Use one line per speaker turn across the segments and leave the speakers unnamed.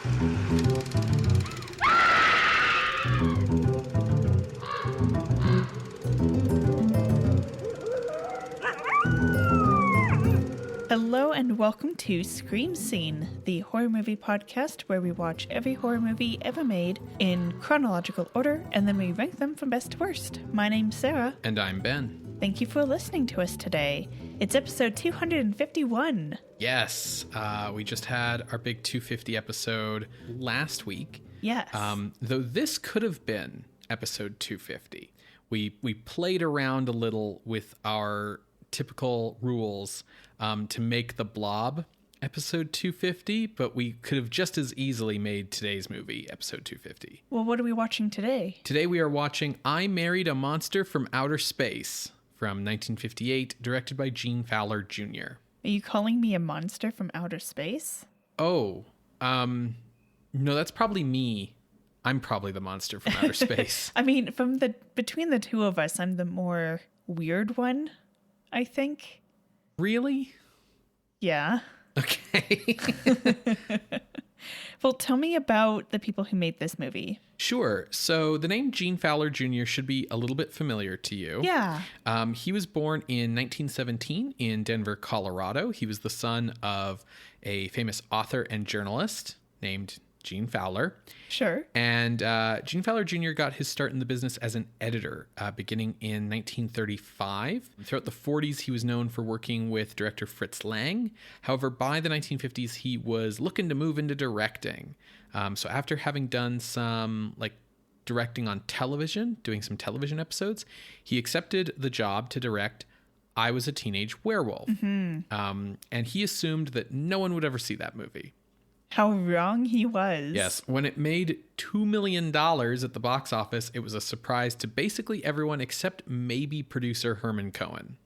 Hello and welcome to Scream Scene, the horror movie podcast where we watch every horror movie ever made in chronological order and then we rank them from best to worst. My name's Sarah.
And I'm Ben.
Thank you for listening to us today. It's episode 251.
Yes, we just had our big 250 episode last week.
Yes.
Though this could have been episode 250. We played around a little with our typical rules to make the Blob episode 250, but we could have just as easily made today's movie episode 250.
Well, what are we watching today?
Today we are watching I Married a Monster from Outer Space from 1958, directed by Gene Fowler Jr.
Are you calling me a monster from outer space?
Oh, no, that's probably me. I'm probably the monster from outer space.
I mean, between the two of us, I'm the more weird one, I think.
Really?
Yeah.
Okay.
Well, tell me about the people who made this movie.
Sure. So the name Gene Fowler Jr. should be a little bit familiar to you.
Yeah.
He was born in 1917 in Denver, Colorado. He was the son of a famous author and journalist named Gene Fowler.
Sure.
And Gene Fowler Jr. got his start in the business as an editor beginning in 1935. Throughout the 40s, he was known for working with director Fritz Lang. However, by the 1950s, he was looking to move into directing. So after having done some directing on television, doing some television episodes, he accepted the job to direct I Was a Teenage Werewolf. Mm-hmm. And he assumed that no one would ever see that movie.
How wrong he was.
Yes. When it made $2 million at the box office, it was a surprise to basically everyone except maybe producer Herman Cohen.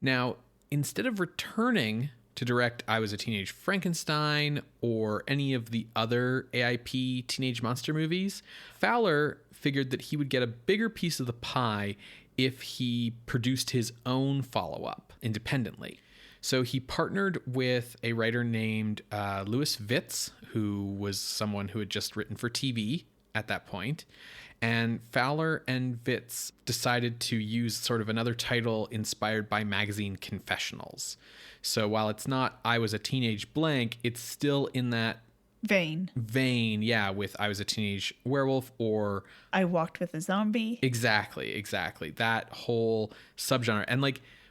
Now, instead of returning to direct I Was a Teenage Frankenstein or any of the other AIP teenage monster movies, Fowler figured that he would get a bigger piece of the pie if he produced his own follow-up independently. So he partnered with a writer named Louis Vitz, who was someone who had just written for TV at that point. And Fowler and Vitz decided to use sort of another title inspired by magazine confessionals. So while it's not I Was a Teenage Blank, it's still in that
vein,
yeah, with I Was a Teenage Werewolf or
I Walked with a Zombie.
Exactly. That whole subgenre. And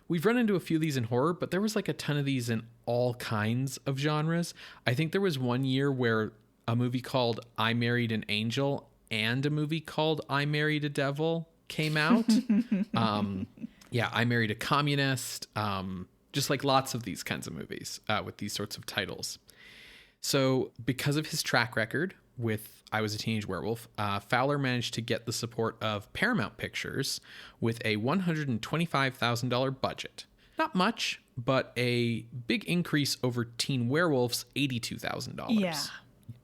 we've run into a few of these in horror, but there was a ton of these in all kinds of genres. I think there was one year where a movie called I Married an Angel and a movie called I Married a Devil came out. I Married a Communist. Just lots of these kinds of movies with these sorts of titles. So because of his track record with I Was a Teenage Werewolf, Fowler managed to get the support of Paramount Pictures with a $125,000 budget. Not much, but a big increase over Teen Werewolf's $82,000.
Yeah.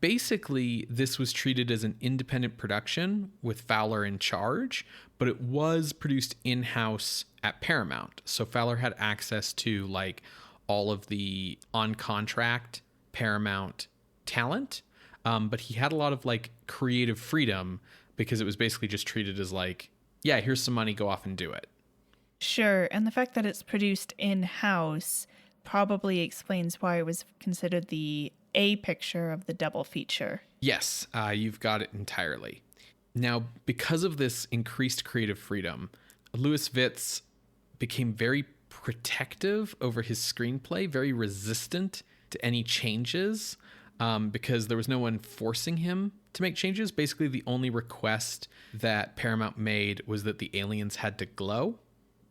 Basically, this was treated as an independent production with Fowler in charge, but it was produced in-house at Paramount. So Fowler had access to all of the on-contract Paramount talent. But he had a lot of creative freedom because it was basically just treated as yeah, here's some money, go off and do it.
Sure. And the fact that it's produced in-house probably explains why it was considered the A picture of the double feature.
Yes, you've got it entirely. Now, because of this increased creative freedom, Louis Vitz became very protective over his screenplay, very resistant to any changes. Because there was no one forcing him to make changes. Basically, the only request that Paramount made was that the aliens had to glow.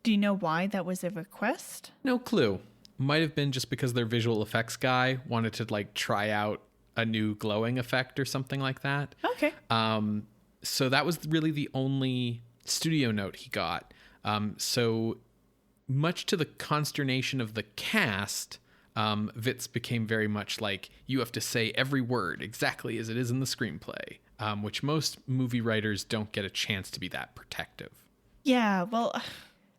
Do you know why that was a request?
No clue. Might have been just because their visual effects guy wanted to try out a new glowing effect or something like that.
Okay.
So that was really the only studio note he got. So much to the consternation of the cast, Vitz became very much you have to say every word exactly as it is in the screenplay, which most movie writers don't get a chance to be that protective.
Yeah, well,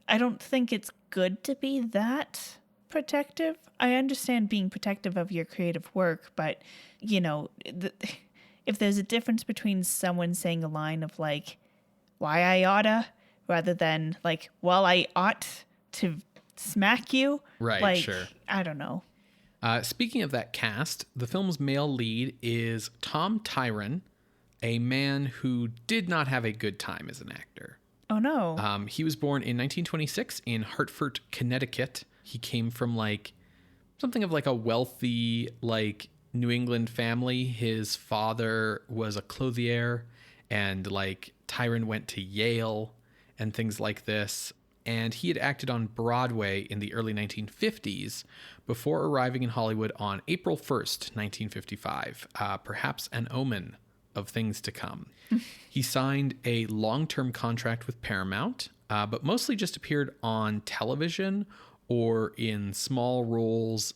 I don't think it's good to be that protective. I understand being protective of your creative work, but, if there's a difference between someone saying a line of like, why I oughta, rather than like, well, I ought to smack you.
Right,
like,
sure.
I don't know.
Speaking of that cast, the film's male lead is Tom Tryan, a man who did not have a good time as an actor.
Oh, no.
He was born in 1926 in Hartford, Connecticut. He came from like something of like a wealthy like New England family. His father was a clothier, and like Tryan went to Yale and things like this. And he had acted on Broadway in the early 1950s before arriving in Hollywood on April 1st, 1955. Perhaps an omen of things to come. He signed a long-term contract with Paramount, but mostly just appeared on television or in small roles.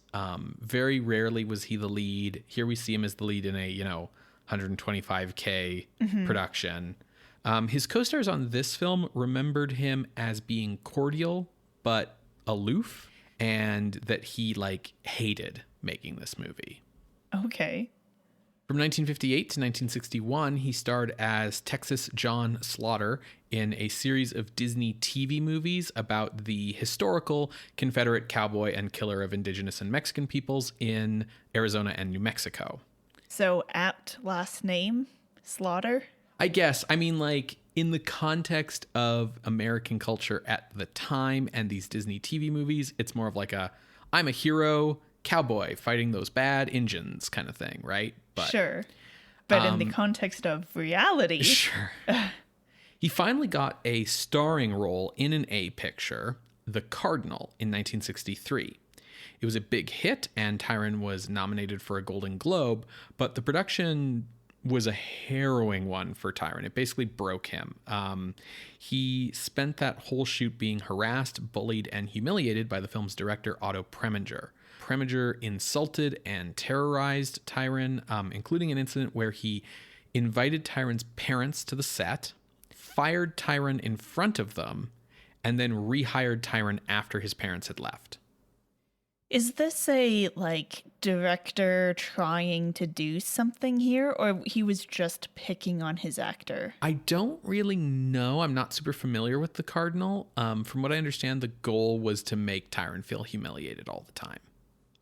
Very rarely was he the lead. Here we see him as the lead in a, $125K production. His co-stars on this film remembered him as being cordial but aloof, and that he like hated making this movie.
Okay.
From 1958 to 1961, he starred as Texas John Slaughter in a series of Disney TV movies about the historical Confederate cowboy and killer of indigenous and Mexican peoples in Arizona and New Mexico.
So apt last name, Slaughter?
I guess. I mean, like, in the context of American culture at the time and these Disney TV movies, it's more of like I'm a hero cowboy fighting those bad Injuns kind of thing, right? But,
sure. But in the context of reality.
Sure. He finally got a starring role in an A picture, The Cardinal, in 1963. It was a big hit, and Tryan was nominated for a Golden Globe, but the production was a harrowing one for Tryan. It basically broke him. He spent that whole shoot being harassed, bullied, and humiliated by the film's director, Otto Preminger. Preminger insulted and terrorized Tryan, including an incident where he invited Tryan's parents to the set, fired Tryan in front of them, and then rehired Tryan after his parents had left.
Is this a, like, director trying to do something here, or he was just picking on his actor?
I don't really know. I'm not super familiar with The Cardinal. From what I understand, the goal was to make Tryan feel humiliated all the time.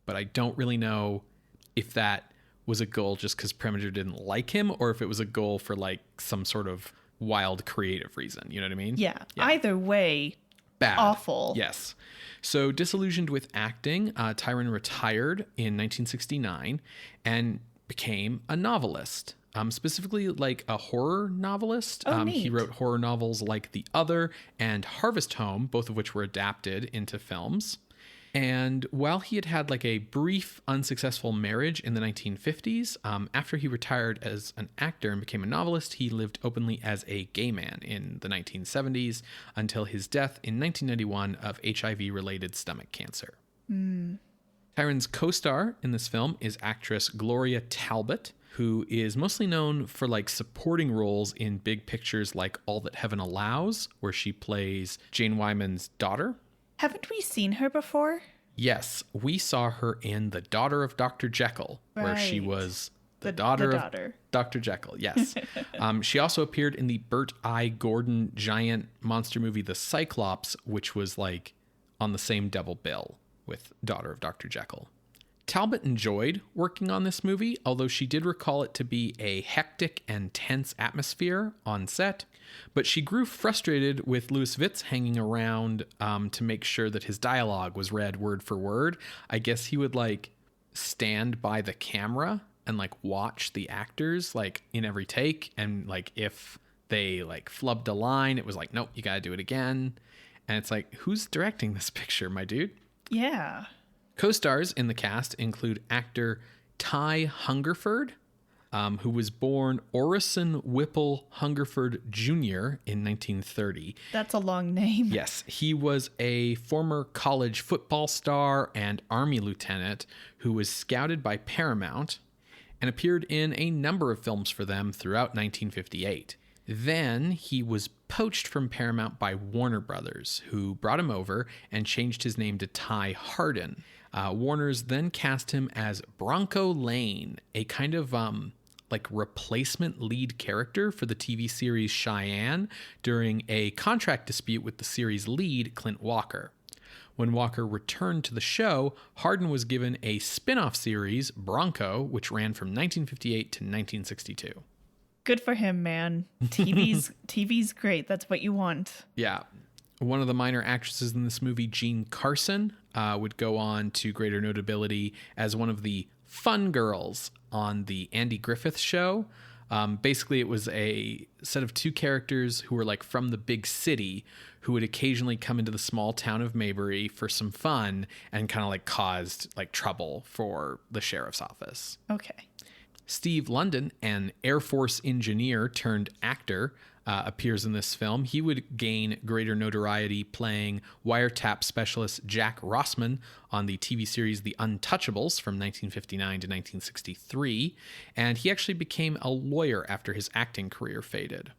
But I don't really know if that was a goal just because Preminger didn't like him, or if it was a goal for, like, some sort of wild creative reason. You know what I mean?
Yeah. Either way,
bad.
Awful.
Yes. So disillusioned with acting, Tryan retired in 1969 and became a novelist, specifically like a horror novelist. He wrote horror novels like The Other and Harvest Home, both of which were adapted into films. And while he had had like a brief unsuccessful marriage in the 1950s, after he retired as an actor and became a novelist, he lived openly as a gay man in the 1970s until his death in 1991 of HIV-related stomach cancer. Tryan's co-star in this film is actress Gloria Talbott, who is mostly known for like supporting roles in big pictures like All That Heaven Allows, where she plays Jane Wyman's daughter.
Haven't we seen her before?
Yes, we saw her in The Daughter of Dr. Jekyll, where she was the daughter of Dr. Jekyll. Yes. She also appeared in the Burt I. Gordon giant monster movie, The Cyclops, which was like on the same double bill with Daughter of Dr. Jekyll. Talbott enjoyed working on this movie, although she did recall it to be a hectic and tense atmosphere on set. But she grew frustrated with Louis Witz hanging around to make sure that his dialogue was read word for word. I guess he would like stand by the camera and like watch the actors like in every take. And like if they like flubbed a line, it was like, nope, you got to do it again. And it's like, who's directing this picture, my dude?
Yeah.
Co-stars in the cast include actor Ty Hungerford, who was born Orison Whipple Hungerford Jr. in 1930.
That's a long name.
Yes, he was a former college football star and Army lieutenant who was scouted by Paramount and appeared in a number of films for them throughout 1958. Then he was poached from Paramount by Warner Brothers, who brought him over and changed his name to Ty Hardin. Warner's then cast him as Bronco Lane, a kind of like replacement lead character for the TV series Cheyenne during a contract dispute with the series lead, Clint Walker. When Walker returned to the show, Hardin was given a spin-off series, Bronco, which ran from 1958 to 1962.
Good for him, man. TV's great. That's what you want.
Yeah. One of the minor actresses in this movie, Jean Carson, would go on to greater notability as one of the fun girls on the Andy Griffith Show. Basically, it was a set of two characters who were like from the big city who would occasionally come into the small town of Maybury for some fun and kind of like caused like trouble for the sheriff's office.
Okay.
Steve London, an Air Force engineer turned actor, appears in this film. He would gain greater notoriety playing wiretap specialist Jack Rossman on the TV series The Untouchables from 1959 to 1963, and he actually became a lawyer after his acting career faded.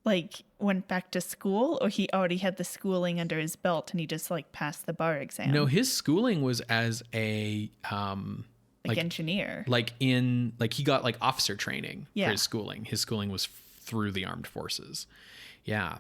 Like, went back to school, or he already had the schooling under his belt and he just like passed the bar exam?
No, his schooling was as a
engineer.
He got like officer training
Yeah.
for his schooling. His schooling was through the armed forces. Yeah.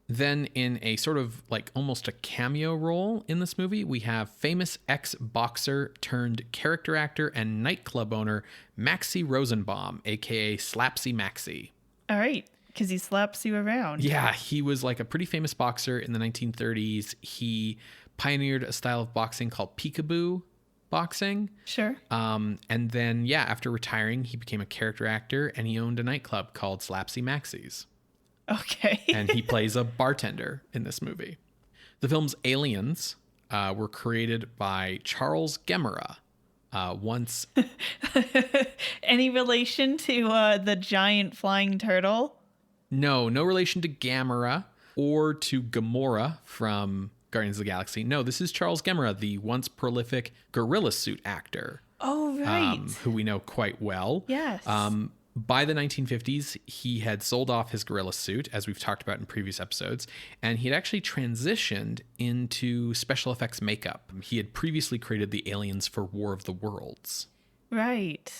Then in a sort of like almost a cameo role in this movie, we have famous ex-boxer turned character actor and nightclub owner Maxie Rosenbaum, aka Slapsy Maxie.
All right, because he slaps you around.
Yeah, he was like a pretty famous boxer in the 1930s. He pioneered a style of boxing called peekaboo boxing.
Sure.
And then, after retiring, he became a character actor and he owned a nightclub called Slapsy Maxie's.
Okay.
And he plays a bartender in this movie. The film's aliens were created by Charles Gemera.
Any relation to the giant flying turtle?
No relation to Gamera or to Gamora from Guardians of the Galaxy. No, this is Charles Gemera, the once prolific gorilla suit actor.
Oh, right.
Who we know quite well.
Yes.
By the 1950s, he had sold off his gorilla suit, as we've talked about in previous episodes, and he had actually transitioned into special effects makeup. He had previously created the aliens for War of the Worlds.
Right.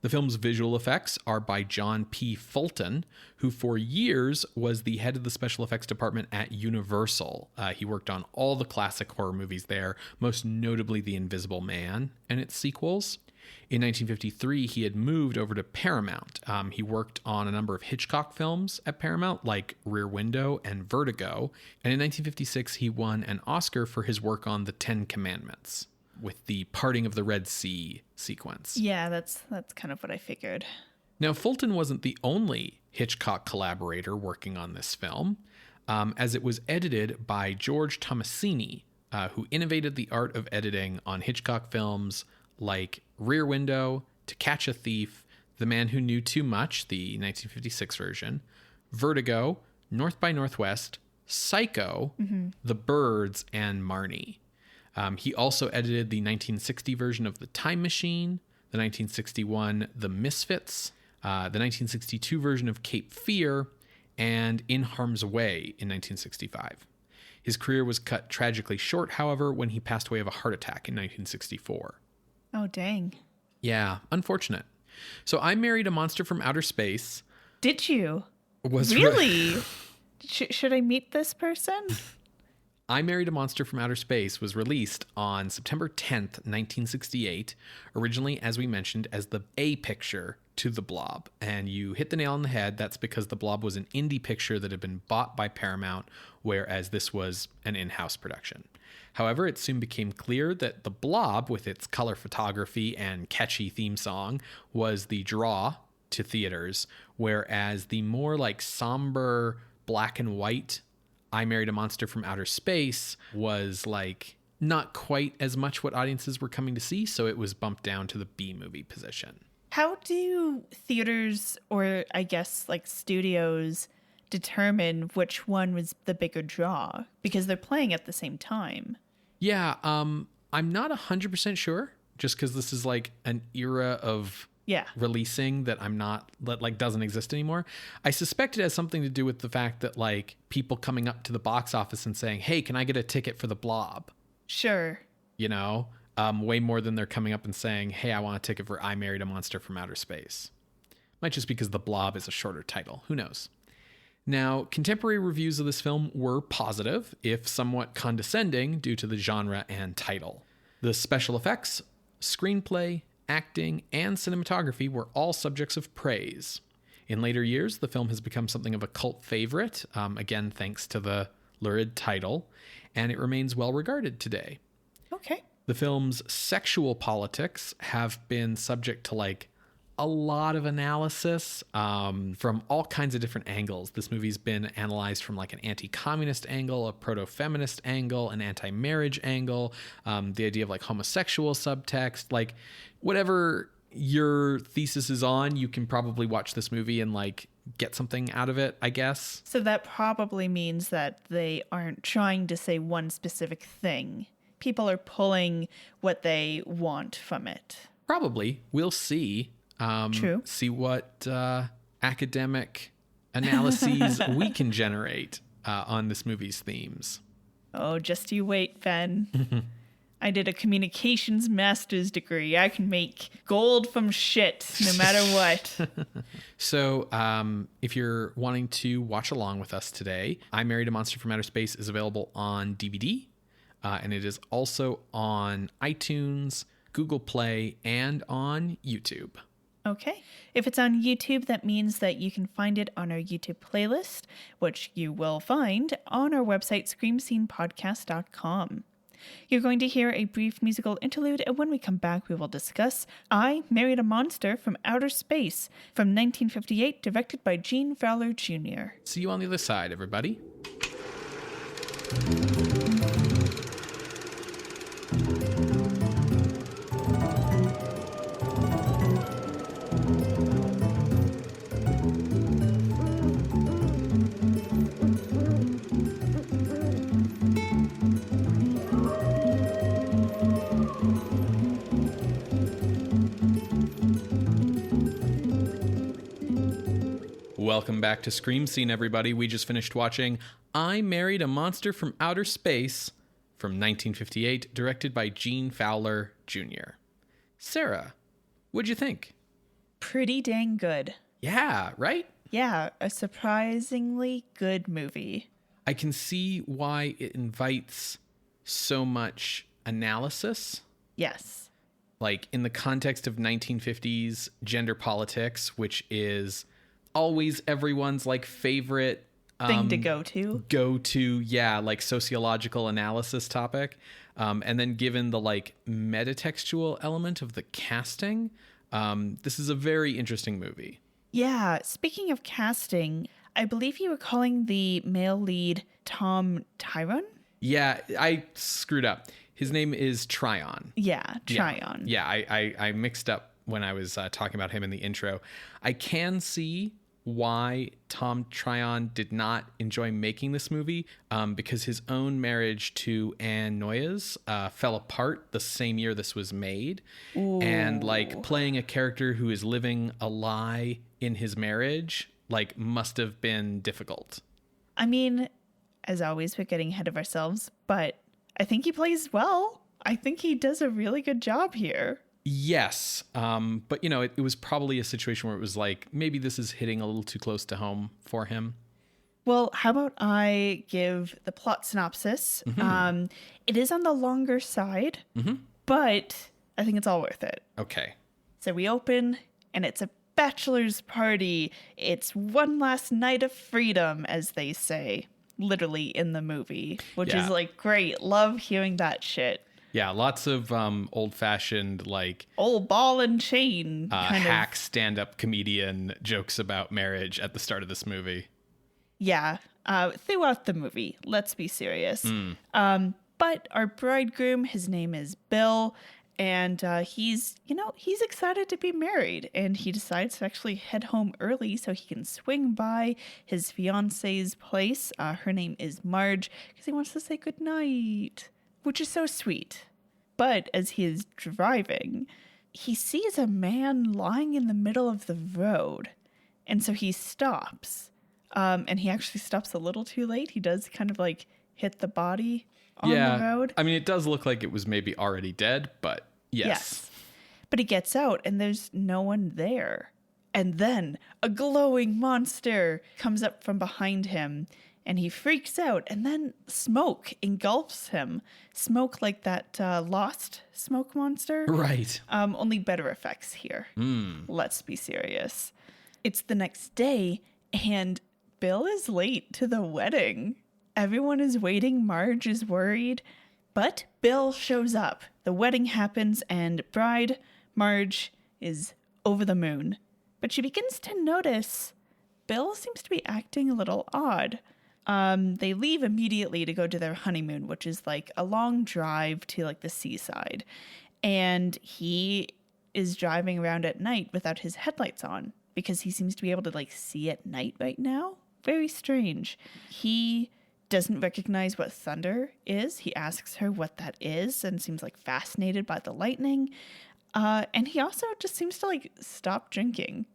The film's visual effects are by John P. Fulton, who for years was the head of the special effects department at Universal. He worked on all the classic horror movies there, most notably The Invisible Man and its sequels. In 1953, he had moved over to Paramount. He worked on a number of Hitchcock films at Paramount, like Rear Window and Vertigo. And in 1956, he won an Oscar for his work on The Ten Commandments, with the parting of the Red Sea sequence.
Yeah, that's kind of what I figured.
Now, Fulton wasn't the only Hitchcock collaborator working on this film, as it was edited by George Tomasini, who innovated the art of editing on Hitchcock films like Rear Window, To Catch a Thief, The Man Who Knew Too Much, the 1956 version, Vertigo, North by Northwest, Psycho, The Birds, and Marnie. He also edited the 1960 version of The Time Machine, the 1961 The Misfits, the 1962 version of Cape Fear, and In Harm's Way in 1965. His career was cut tragically short, however, when he passed away of a heart attack in 1964.
Oh, dang.
Yeah, unfortunate. So I Married a Monster from Outer Space.
Did you?
Was
really? Should I meet this person?
I Married a Monster from Outer Space was released on September 10th, 1968, originally, as we mentioned, as the A picture to The Blob. And you hit the nail on the head. That's because The Blob was an indie picture that had been bought by Paramount, whereas this was an in-house production. However, it soon became clear that The Blob, with its color photography and catchy theme song, was the draw to theaters, whereas the more like somber black and white I Married a Monster from Outer Space was like not quite as much what audiences were coming to see, so it was bumped down to the B movie position.
How do theaters, or I guess like studios, determine which one was the bigger draw? Because they're playing at the same time.
Yeah, I'm not 100% sure, just because this is like an era of releasing that like doesn't exist anymore. I suspect it has something to do with the fact that like people coming up to the box office and saying, hey, can I get a ticket for The Blob?
Sure.
You know, way more than they're coming up and saying, hey, I want a ticket for I Married a Monster from Outer Space. Might just because The Blob is a shorter title. Who knows? Now, contemporary reviews of this film were positive, if somewhat condescending, due to the genre and title. The special effects, screenplay, acting, and cinematography were all subjects of praise. In later years, the film has become something of a cult favorite, again, thanks to the lurid title, and it remains well regarded today.
Okay.
The film's sexual politics have been subject to a lot of analysis from all kinds of different angles. This movie's been analyzed from an anti-communist angle, a proto-feminist angle, an anti-marriage angle, the idea of homosexual subtext, whatever your thesis is on, you can probably watch this movie and get something out of it, I guess.
So that probably means that they aren't trying to say one specific thing. People are pulling what they want from it.
Probably. We'll see.
True.
See what academic analyses we can generate on this movie's themes.
Oh, just you wait, Ben. I did a communications master's degree. I can make gold from shit no matter what.
So if you're wanting to watch along with us today, I Married a Monster from Outer Space is available on DVD, and it is also on iTunes, Google Play, and on YouTube.
Okay. If it's on YouTube, that means that you can find it on our YouTube playlist, which you will find on our website, screamscenepodcast.com. You're going to hear a brief musical interlude, and when we come back, we will discuss I Married a Monster from Outer Space from 1958, directed by Gene Fowler Jr.
See you on the other side, everybody. Welcome back to Scream Scene, everybody. We just finished watching I Married a Monster from Outer Space from 1958, directed by Gene Fowler Jr. Sarah, what'd you think?
Pretty dang good.
Yeah, right?
Yeah, a surprisingly good movie.
I can see why it invites so much analysis.
Yes.
In the context of 1950s gender politics, which is always everyone's favorite
thing to go to.
Yeah, sociological analysis topic. And then given the metatextual element of the casting, this is a very interesting movie.
Yeah, speaking of casting, I believe you were calling the male lead Tom Tryan?
Yeah, I screwed up. His name is Tryan.
Yeah, Tryan.
Yeah, I mixed up when I was talking about him in the intro. I can see why Tom Tryan did not enjoy making this movie, because his own marriage to Anne Noyes fell apart the same year this was made. Ooh. And playing a character who is living a lie in his marriage must have been difficult.
I mean, as always, we're getting ahead of ourselves, but I think he plays well. I think he does a really good job here.
Yes. But, it was probably a situation where it was maybe this is hitting a little too close to home for him.
Well, how about I give the plot synopsis? Mm-hmm. It is on the longer side, but I think it's all worth it.
Okay.
So we open, and it's a bachelor's party. It's one last night of freedom, as they say, literally in the movie, which is great. Love hearing that shit.
Yeah, lots of old-fashioned,
old ball and chain
hack stand-up comedian jokes about marriage at the start of this movie.
Yeah, throughout the movie, let's be serious. But our bridegroom, his name is Bill, and he's excited to be married, and he decides to actually head home early so he can swing by his fiance's place. Her name is Marge, because he wants to say goodnight, which is so sweet. But as he is driving, he sees a man lying in the middle of the road. And so he stops. And he actually stops a little too late. He does kind of hit the body on the road.
I mean, it does look like it was maybe already dead, but yes.
But he gets out and there's no one there. And then a glowing monster comes up from behind him, and he freaks out, and then smoke engulfs him. Smoke like that Lost smoke monster.
Right.
Only better effects here. Let's be serious. It's the next day, and Bill is late to the wedding. Everyone is waiting. Marge is worried. But Bill shows up. The wedding happens, and bride, Marge, is over the moon. But she begins to notice Bill seems to be acting a little odd. They leave immediately to go to their honeymoon, which is like a long drive to like the seaside. And he is driving around at night without his headlights on because he seems to be able to like see at night right now. Very strange. He doesn't recognize what thunder is. He asks her what that is and seems like fascinated by the lightning. And he also just seems to like stop drinking.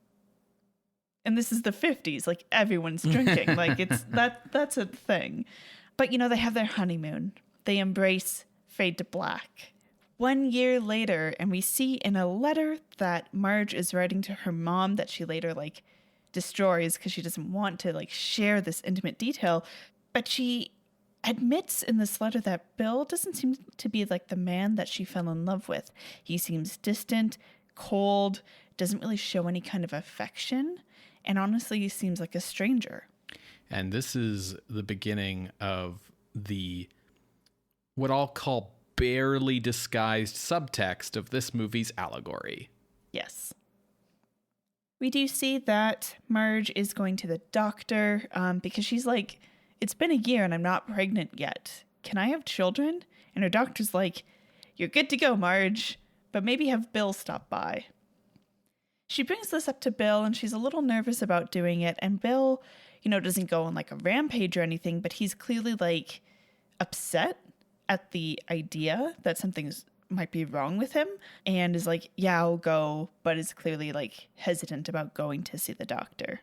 And this is the 50s, like everyone's drinking. Like that's a thing. But you know, they have their honeymoon. They embrace, fade to black. 1 year later, and we see in a letter that Marge is writing to her mom that she later like destroys because she doesn't want to like share this intimate detail. But she admits in this letter that Bill doesn't seem to be like the man that she fell in love with. He seems distant, cold, doesn't really show any kind of affection, and honestly, he seems like a stranger.
And this is the beginning of the what I'll call barely disguised subtext of this movie's allegory.
Yes. We do see that Marge is going to the doctor because she's like, it's been a year and I'm not pregnant yet. Can I have children? And her doctor's like, you're good to go, Marge, but maybe have Bill stop by. She brings this up to Bill and she's a little nervous about doing it. And Bill, you know, doesn't go on like a rampage or anything, but he's clearly like upset at the idea that something's might be wrong with him and is like, yeah, I'll go, but is clearly like hesitant about going to see the doctor.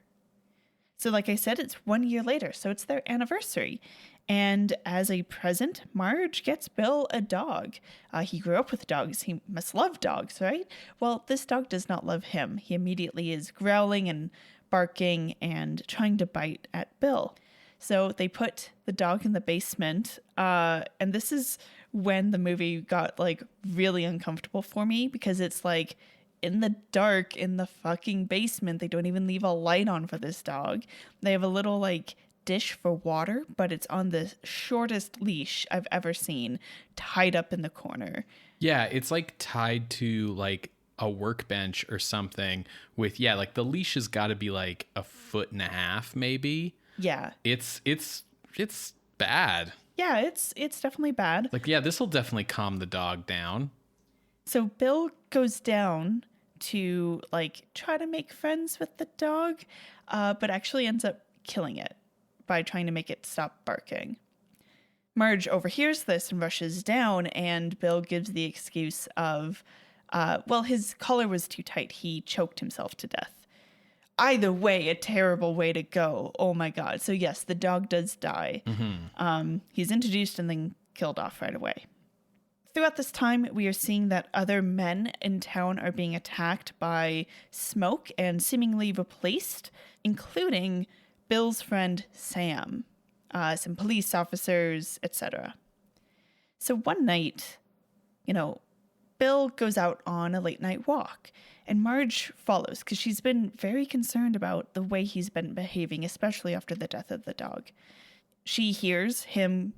So like I said, it's 1 year later, so it's their anniversary. And as a present, Marge gets Bill a dog. He grew up with dogs. He must love dogs, right? Well, this dog does not love him. He immediately is growling and barking and trying to bite at Bill. So they put the dog in the basement. And this is when the movie got like really uncomfortable for me because it's like in the dark in the fucking basement. They don't even leave a light on for this dog. They have a little like dish for water, but it's on the shortest leash I've ever seen, tied up in the corner.
Yeah, it's like tied to like a workbench or something with, yeah, like the leash has got to be like 1.5 feet maybe.
Yeah.
It's bad.
Yeah, it's definitely bad.
Like, yeah, this will definitely calm the dog down.
So Bill goes down to like try to make friends with the dog, but actually ends up killing it by trying to make it stop barking. Marge overhears this and rushes down, and Bill gives the excuse of, well, his collar was too tight. He choked himself to death. Either way, a terrible way to go. Oh my God. So yes, the dog does die. Mm-hmm. He's introduced and then killed off right away. Throughout this time, we are seeing that other men in town are being attacked by smoke and seemingly replaced, including Bill's friend Sam, some police officers, etc. So one night, you know, Bill goes out on a late night walk, and Marge follows because she's been very concerned about the way he's been behaving, especially after the death of the dog. She hears him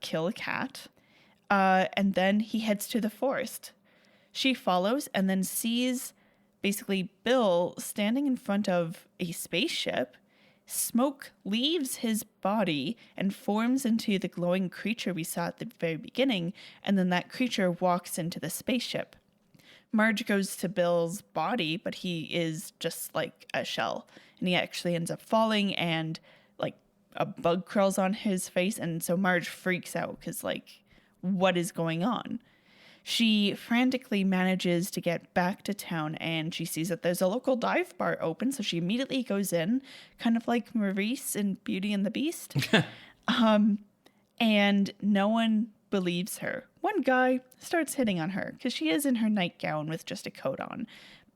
kill a cat, and then he heads to the forest. She follows and then sees basically Bill standing in front of a spaceship. Smoke leaves his body and forms into the glowing creature we saw at the very beginning, and then that creature walks into the spaceship. Marge goes to Bill's body, but he is just like a shell, and he actually ends up falling, and like a bug crawls on his face, and so Marge freaks out because like, what is going on? She frantically manages to get back to town, and she sees that there's a local dive bar open, so she immediately goes in, kind of like Maurice in Beauty and the Beast. And no one believes her. One guy starts hitting on her because she is in her nightgown with just a coat on,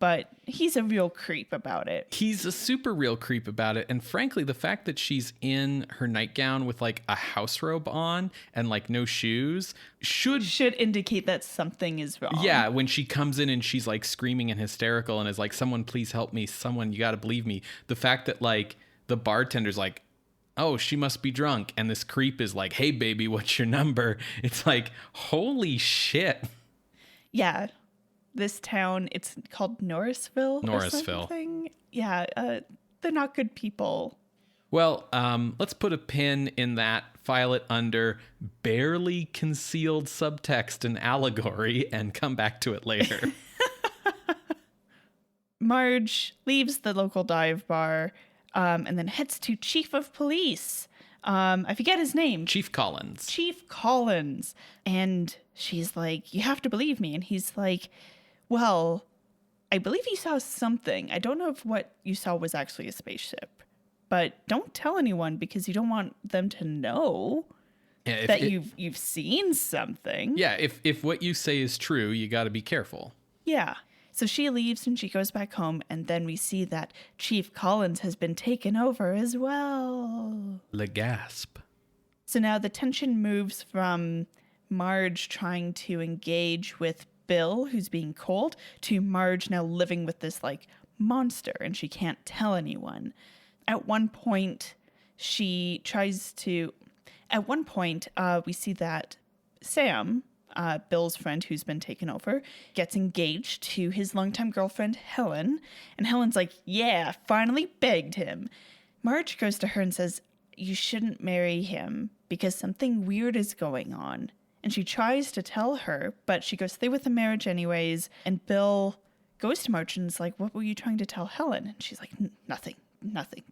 but he's a real creep about it.
He's a super real creep about it. And frankly, the fact that she's in her nightgown with like a house robe on and like no shoes should
indicate that something is wrong.
Yeah, when she comes in and she's like screaming and hysterical and is like, someone please help me. Someone, you got to believe me. The fact that like the bartender's like, oh, she must be drunk. And this creep is like, hey, baby, what's your number? It's like, holy shit.
Yeah. This town, it's called Norrisville.
Norrisville.
Yeah, they're not good people.
Well, let's put a pin in that, file it under barely concealed subtext and allegory, and come back to it later.
Marge leaves the local dive bar and then heads to Chief of Police. I forget his name.
Chief Collins.
Chief Collins. And she's like, you have to believe me. And he's like, well, I believe you saw something. I don't know if what you saw was actually a spaceship, but don't tell anyone because you don't want them to know that you've seen something.
Yeah, if what you say is true, you got to be careful.
Yeah. So she leaves and she goes back home, and then we see that Chief Collins has been taken over as well.
Le gasp.
So now the tension moves from Marge trying to engage with Bill, who's being cold, to Marge now living with this like monster, and she can't tell anyone. At one point, we see that Sam, Bill's friend who's been taken over, gets engaged to his longtime girlfriend, Helen. And Helen's like, yeah, finally begged him. Marge goes to her and says, you shouldn't marry him because something weird is going on. And she tries to tell her, but she goes through with the marriage anyways. And Bill goes to Marge and is like, what were you trying to tell Helen? And she's like, nothing.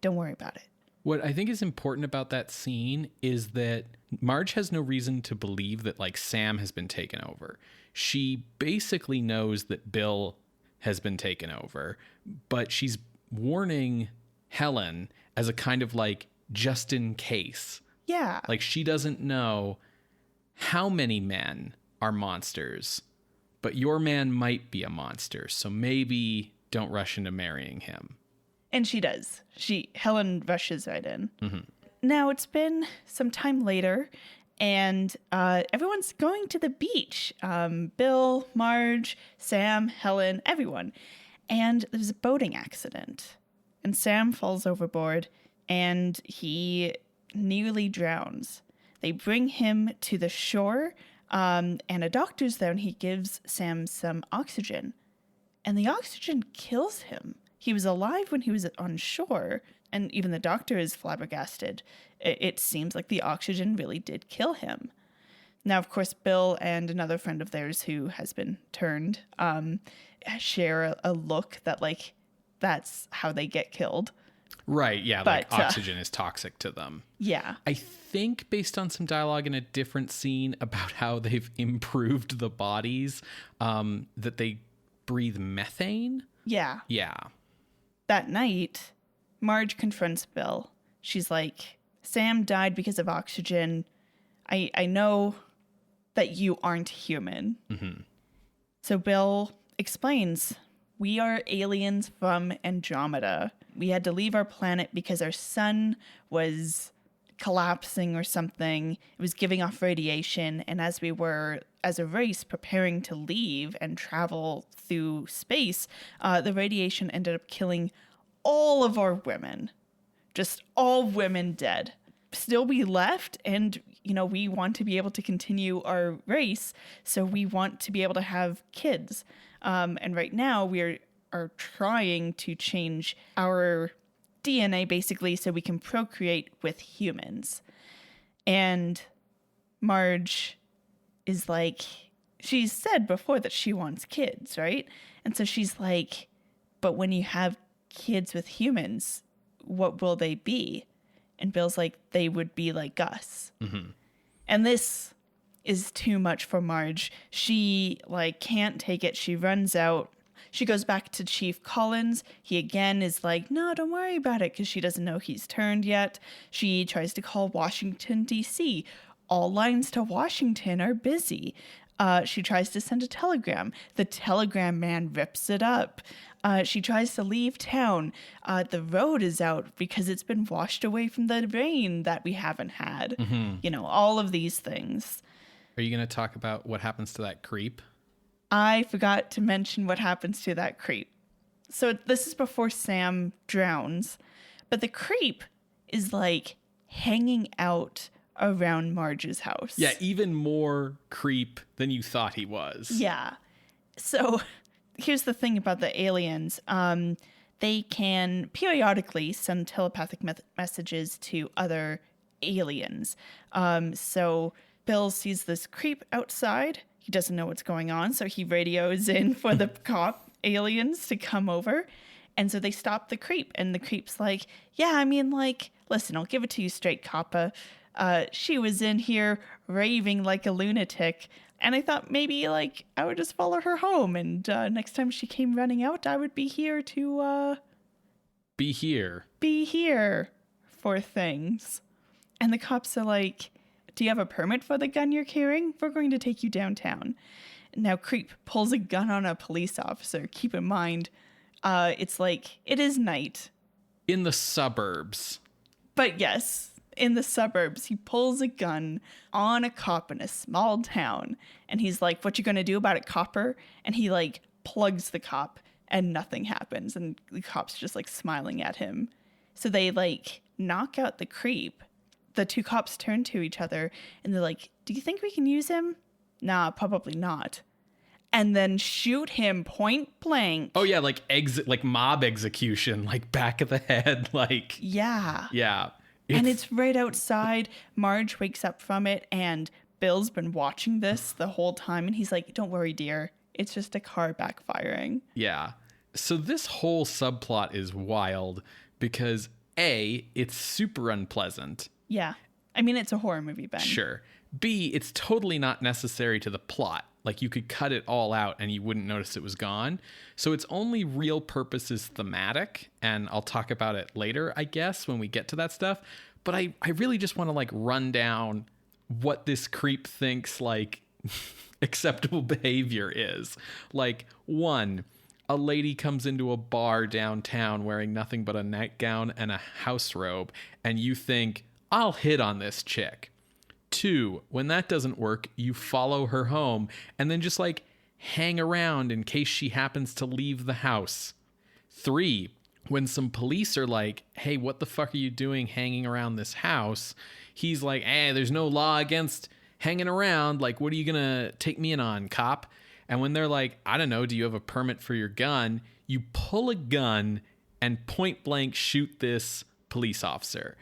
Don't worry about it.
What I think is important about that scene is that Marge has no reason to believe that like Sam has been taken over. She basically knows that Bill has been taken over, but she's warning Helen as a kind of like just in case.
Yeah.
Like she doesn't know how many men are monsters, but your man might be a monster. So maybe don't rush into marrying him.
And she does. Helen rushes right in.
Mm-hmm.
Now, it's been some time later, and everyone's going to the beach. Bill, Marge, Sam, Helen, everyone. And there's a boating accident. And Sam falls overboard, and he nearly drowns. They bring him to the shore, and a doctor's there, and he gives Sam some oxygen. And the oxygen kills him. He was alive when he was on shore, and even the doctor is flabbergasted. It seems like the oxygen really did kill him. Now, of course, Bill and another friend of theirs who has been turned share a look that, like, that's how they get killed.
Right, yeah, but, like oxygen is toxic to them.
Yeah.
I think based on some dialogue in a different scene about how they've improved the bodies, that they breathe methane.
Yeah.
Yeah.
That night, Marge confronts Bill. She's like, Sam died because of oxygen. I know that you aren't human.
Mm-hmm.
So Bill explains, we are aliens from Andromeda. We had to leave our planet because our sun was collapsing or something. It was giving off radiation. And as we were, as a race, preparing to leave and travel through space, the radiation ended up killing all of our women. Just all women dead. Still we left, and, you know, we want to be able to continue our race, so we want to be able to have kids. And right now we are trying to change our DNA, basically, so we can procreate with humans. And Marge is like, she's said before that she wants kids, right? And so she's like, but when you have kids with humans, what will they be? And Bill's like, they would be like us.
Mm-hmm.
And this is too much for Marge. She like can't take it. She runs out. She goes back to Chief Collins. He again is like, no, don't worry about it, because she doesn't know he's turned yet. She tries to call Washington, D.C. All lines to Washington are busy. She tries to send a telegram. The telegram man rips it up. She tries to leave town. The road is out because it's been washed away from the rain that we haven't had. All of these things.
Are you going to talk about what happens to that creep?
I forgot to mention what happens to that creep. So this is before Sam drowns. But the creep is like hanging out around Marge's house.
Yeah, even more creep than you thought he was.
Yeah. So here's the thing about the aliens. They can periodically send telepathic messages to other aliens. So Bill sees this creep outside. He doesn't know what's going on, so he radios in for the cop aliens to come over. And so they stop the creep, and the creep's like, yeah, I mean, like, listen, I'll give it to you straight, Coppa. She was in here raving like a lunatic, and I thought maybe, like, I would just follow her home, and next time she came running out, I would be here to,
Be here
for things. And the cops are like, do you have a permit for the gun you're carrying? We're going to take you downtown. Now, creep pulls a gun on a police officer. Keep in mind, it's like, it is night.
In the suburbs.
But yes, in the suburbs, he pulls a gun on a cop in a small town. And he's like, what you gonna do about it, copper? And he like plugs the cop and nothing happens. And the cop's just like smiling at him. So they like knock out the creep. The two cops turn to each other and they're like, do you think we can use him? Nah, probably not. And then shoot him point blank.
Oh yeah, like mob execution, like back of the head, like
yeah.
Yeah.
And it's right outside. Marge wakes up from it, and Bill's been watching this the whole time, and he's like, don't worry, dear. It's just a car backfiring.
Yeah. So this whole subplot is wild because A, it's super unpleasant.
Yeah. I mean, it's a horror movie, Ben.
Sure. B, it's totally not necessary to the plot. Like, you could cut it all out and you wouldn't notice it was gone. So its only real purpose is thematic, and I'll talk about it later, I guess, when we get to that stuff. But I really just want to, like, run down what this creep thinks, like, acceptable behavior is. Like, 1, a lady comes into a bar downtown wearing nothing but a nightgown and a house robe, and you think, I'll hit on this chick. 2, when that doesn't work, you follow her home and then just like hang around in case she happens to leave the house. 3, when some police are like, hey, what the fuck are you doing hanging around this house? He's like, hey, there's no law against hanging around. Like, what are you gonna take me in on, cop? And when they're like, I don't know, do you have a permit for your gun? You pull a gun and point blank shoot this police officer.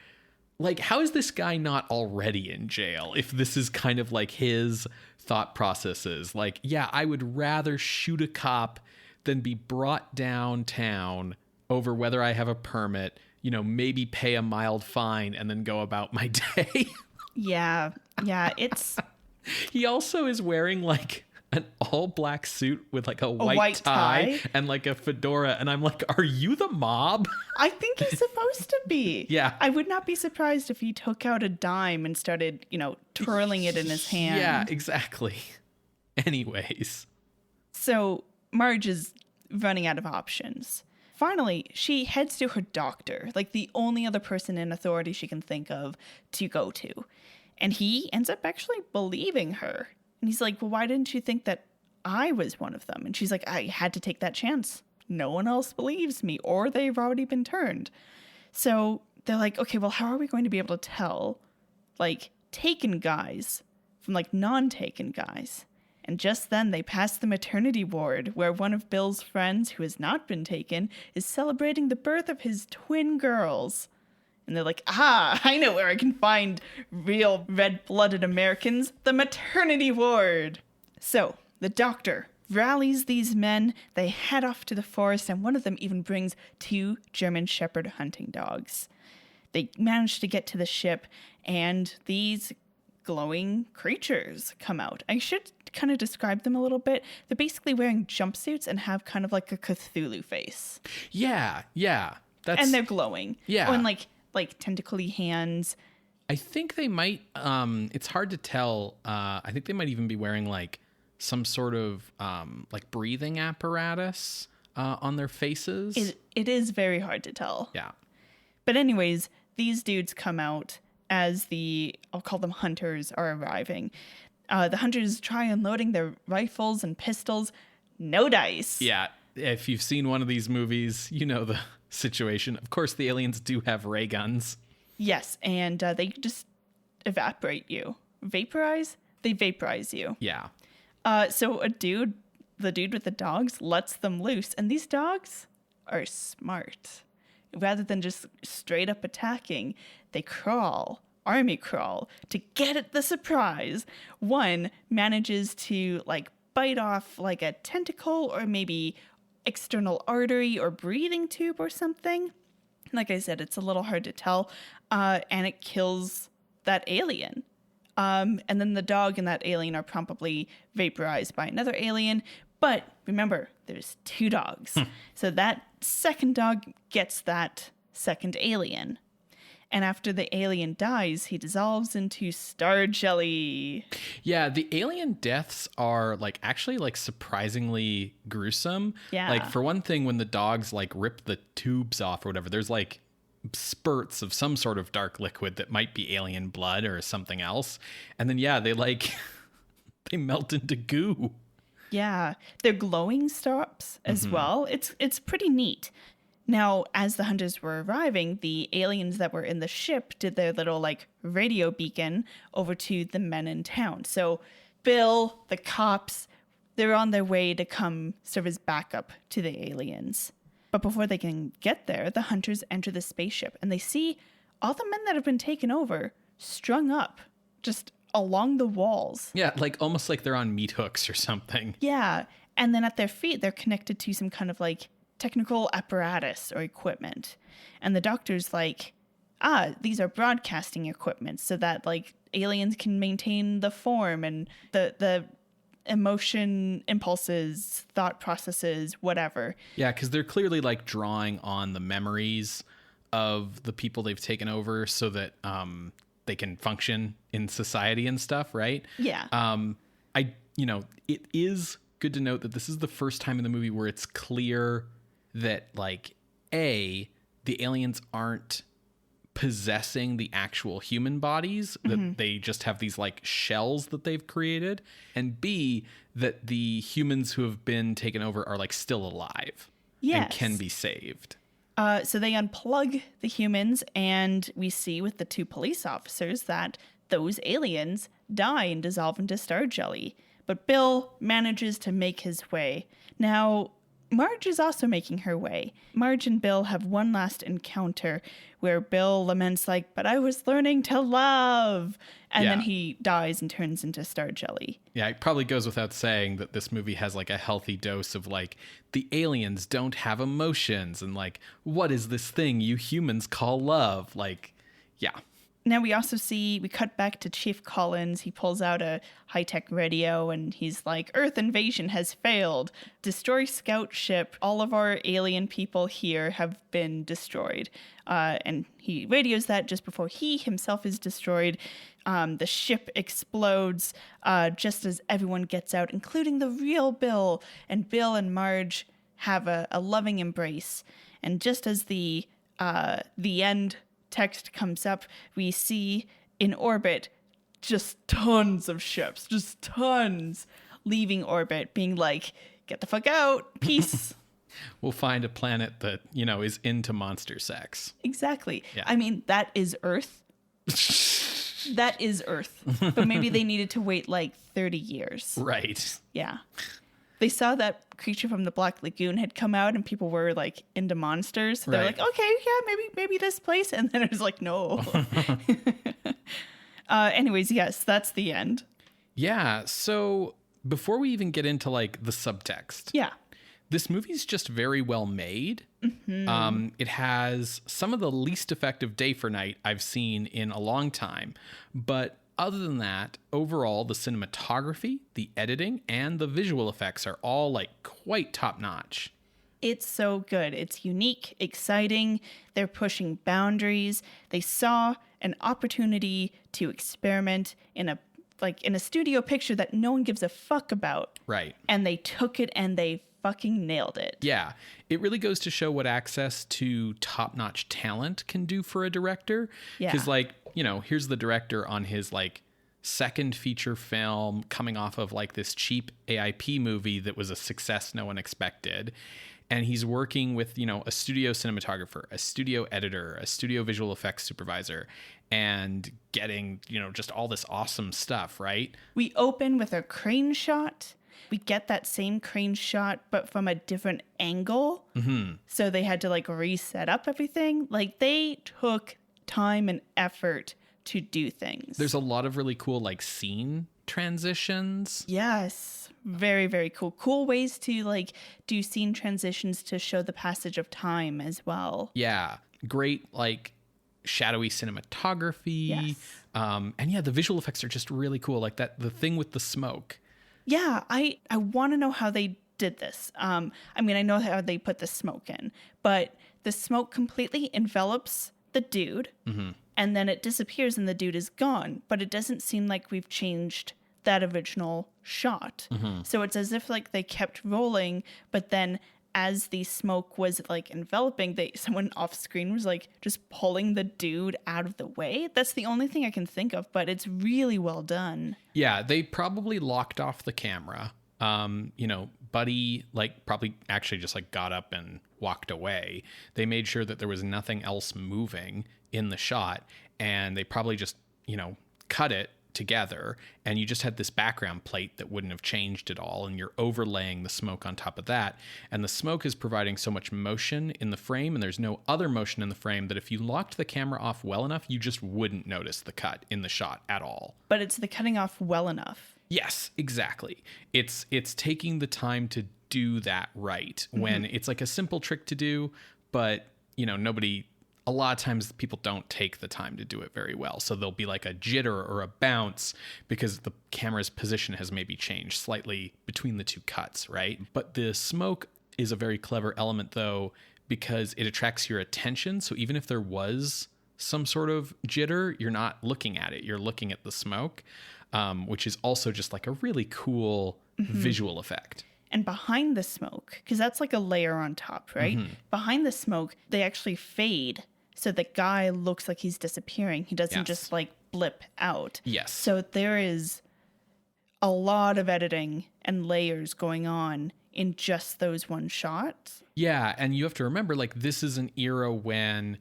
Like, how is this guy not already in jail if this is kind of like his thought processes? Like, yeah, I would rather shoot a cop than be brought downtown over whether I have a permit, you know, maybe pay a mild fine and then go about my day.
Yeah, it's...
He also is wearing like an all black suit with like a white tie and like a fedora. And I'm like, are you the mob?
I think he's supposed to be.
Yeah.
I would not be surprised if he took out a dime and started, twirling it in his hand.
Yeah, exactly. Anyways.
So Marge is running out of options. Finally, she heads to her doctor, like the only other person in authority she can think of to go to. And he ends up actually believing her. And he's like, well, why didn't you think that I was one of them? And she's like, I had to take that chance. No one else believes me, or they've already been turned. So they're like, okay, well, how are we going to be able to tell, like, taken guys from, like, non-taken guys? And just then they pass the maternity ward where one of Bill's friends who has not been taken is celebrating the birth of his twin girls. And they're like, I know where I can find real red-blooded Americans, the maternity ward. So the doctor rallies these men. They head off to the forest, and one of them even brings 2 German Shepherd hunting dogs. They manage to get to the ship, and these glowing creatures come out. I should kind of describe them a little bit. They're basically wearing jumpsuits and have kind of like a Cthulhu face.
Yeah.
And they're glowing.
Yeah.
Oh, and like tentacly hands.
I think they might, it's hard to tell. I think they might even be wearing like some sort of like breathing apparatus on their faces.
It is very hard to tell.
Yeah.
But anyways, these dudes come out as I'll call them hunters, are arriving. The hunters try unloading their rifles and pistols. No dice.
Yeah. If you've seen one of these movies, you know the situation. Of course, the aliens do have ray guns.
Yes, and they just evaporate you. Vaporize? They vaporize you.
Yeah.
So the dude with the dogs lets them loose. And these dogs are smart. Rather than just straight up attacking, they crawl, army crawl, to get at the surprise. One manages to like bite off like a tentacle or maybe external artery or breathing tube or something. Like I said, it's a little hard to tell. And it kills that alien. And then the dog and that alien are promptly vaporized by another alien. But remember, there's two dogs. So that second dog gets that second alien. And after the alien dies, he dissolves into star jelly.
Yeah, the alien deaths are actually surprisingly gruesome.
Yeah.
Like for one thing, when the dogs rip the tubes off or whatever, there's spurts of some sort of dark liquid that might be alien blood or something else. And then they they melt into goo.
Yeah, they're glowing stops as well. It's pretty neat. Now, as the hunters were arriving, the aliens that were in the ship did their little radio beacon over to the men in town. So Bill, the cops, they're on their way to come serve as backup to the aliens. But before they can get there, the hunters enter the spaceship and they see all the men that have been taken over strung up just along the walls.
Yeah, almost like they're on meat hooks or something.
Yeah. And then at their feet, they're connected to some kind of technical apparatus or equipment. And the doctor's these are broadcasting equipment so that aliens can maintain the form and the emotion, impulses, thought processes, whatever.
Yeah, because they're clearly drawing on the memories of the people they've taken over so that they can function in society and stuff, right?
Yeah.
It is good to note that this is the first time in the movie where it's clear that the aliens aren't possessing the actual human bodies, that they just have these shells that they've created, and B, that the humans who have been taken over are still alive and can be saved.
So they unplug the humans, and we see with the two police officers that those aliens die and dissolve into star jelly. But Bill manages to make his way. Now, Marge is also making her way. Marge and Bill have one last encounter where Bill laments but I was learning to love. And then he dies and turns into star jelly.
Yeah, it probably goes without saying that this movie has a healthy dose of the aliens don't have emotions and what is this thing you humans call love? Yeah.
Now we cut back to Chief Collins. He pulls out a high-tech radio and he's Earth invasion has failed. Destroy scout ship. All of our alien people here have been destroyed. And he radios that just before he himself is destroyed. The ship explodes just as everyone gets out, including the real Bill. And Bill and Marge have a loving embrace. And just as the end text comes up, we see in orbit just tons of ships, just tons leaving orbit, being get the fuck out, peace.
We'll find a planet that, is into monster sex.
Exactly.
Yeah.
I mean, that is Earth. That is Earth. But maybe they needed to wait 30 years.
Right.
Yeah. They saw that creature from the Black Lagoon had come out and people were into monsters. So they're
Right.
okay, yeah, maybe this place. And then it was no. Anyways, yes, that's the end.
Yeah. So before we even get into the subtext.
Yeah.
This movie's just very well made. It has some of the least effective day for night I've seen in a long time. But other than that, overall, the cinematography, the editing, and the visual effects are all quite top notch.
It's so good. It's unique, exciting. They're pushing boundaries. They saw an opportunity to experiment in a like in a studio picture that no one gives a fuck about.
Right.
And they took it and they fucking nailed it.
Yeah. It really goes to show what access to top-notch talent can do for a director.
Yeah.
Because, like, you know, here's the director on his, like, second feature film coming off of, like, this cheap AIP movie that was a success no one expected. And he's working with, you know, a studio cinematographer, a studio editor, a studio visual effects supervisor, and getting, you know, just all this awesome stuff, right?
We open with a crane shot. We get that same crane shot, but from a different angle. Mm-hmm. So they had to, like, reset up everything. Like, they took time and effort to do things.
There's a lot of really cool, like, scene transitions.
Yes. Very, very cool. Cool ways to, like, do scene transitions to show the passage of time as well.
Yeah. Great, like, shadowy cinematography.
Yes.
And yeah, the visual effects are just really cool. Like the thing with the smoke.
Yeah, I want to know how they did this. I mean, I know how they put the smoke in, but the smoke completely envelops the dude, and then it disappears and the dude is gone. But it doesn't seem like we've changed that original shot. So it's as if, like, they kept rolling, but then as the smoke was, like, enveloping, someone off screen was, like, just pulling the dude out of the way. That's the only thing I can think of, but it's really well done.
Yeah, they probably locked off the camera. You know, Buddy, like, probably actually just, like, got up and walked away. They made sure that there was nothing else moving in the shot, and they probably just, you know, cut it together, and you just had this background plate that wouldn't have changed at all, and you're overlaying the smoke on top of that, and the smoke is providing so much motion in the frame, and there's no other motion in the frame, that if you locked the camera off well enough, you just wouldn't notice the cut in the shot at all.
But it's the cutting off well enough.
Yes, exactly. It's taking the time to do that right, when it's like a simple trick to do, but, you know, a lot of times people don't take the time to do it very well. So there'll be like a jitter or a bounce because the camera's position has maybe changed slightly between the two cuts, right? But the smoke is a very clever element, though, because it attracts your attention. So even if there was some sort of jitter, you're not looking at it. You're looking at the smoke, which is also just like a really cool visual effect.
And behind the smoke, because that's like a layer on top, right? Behind the smoke, they actually fade. So the guy looks like he's disappearing. He doesn't just, like, blip out.
Yes.
So there is a lot of editing and layers going on in just those one shots.
Yeah, and you have to remember, like, this is an era when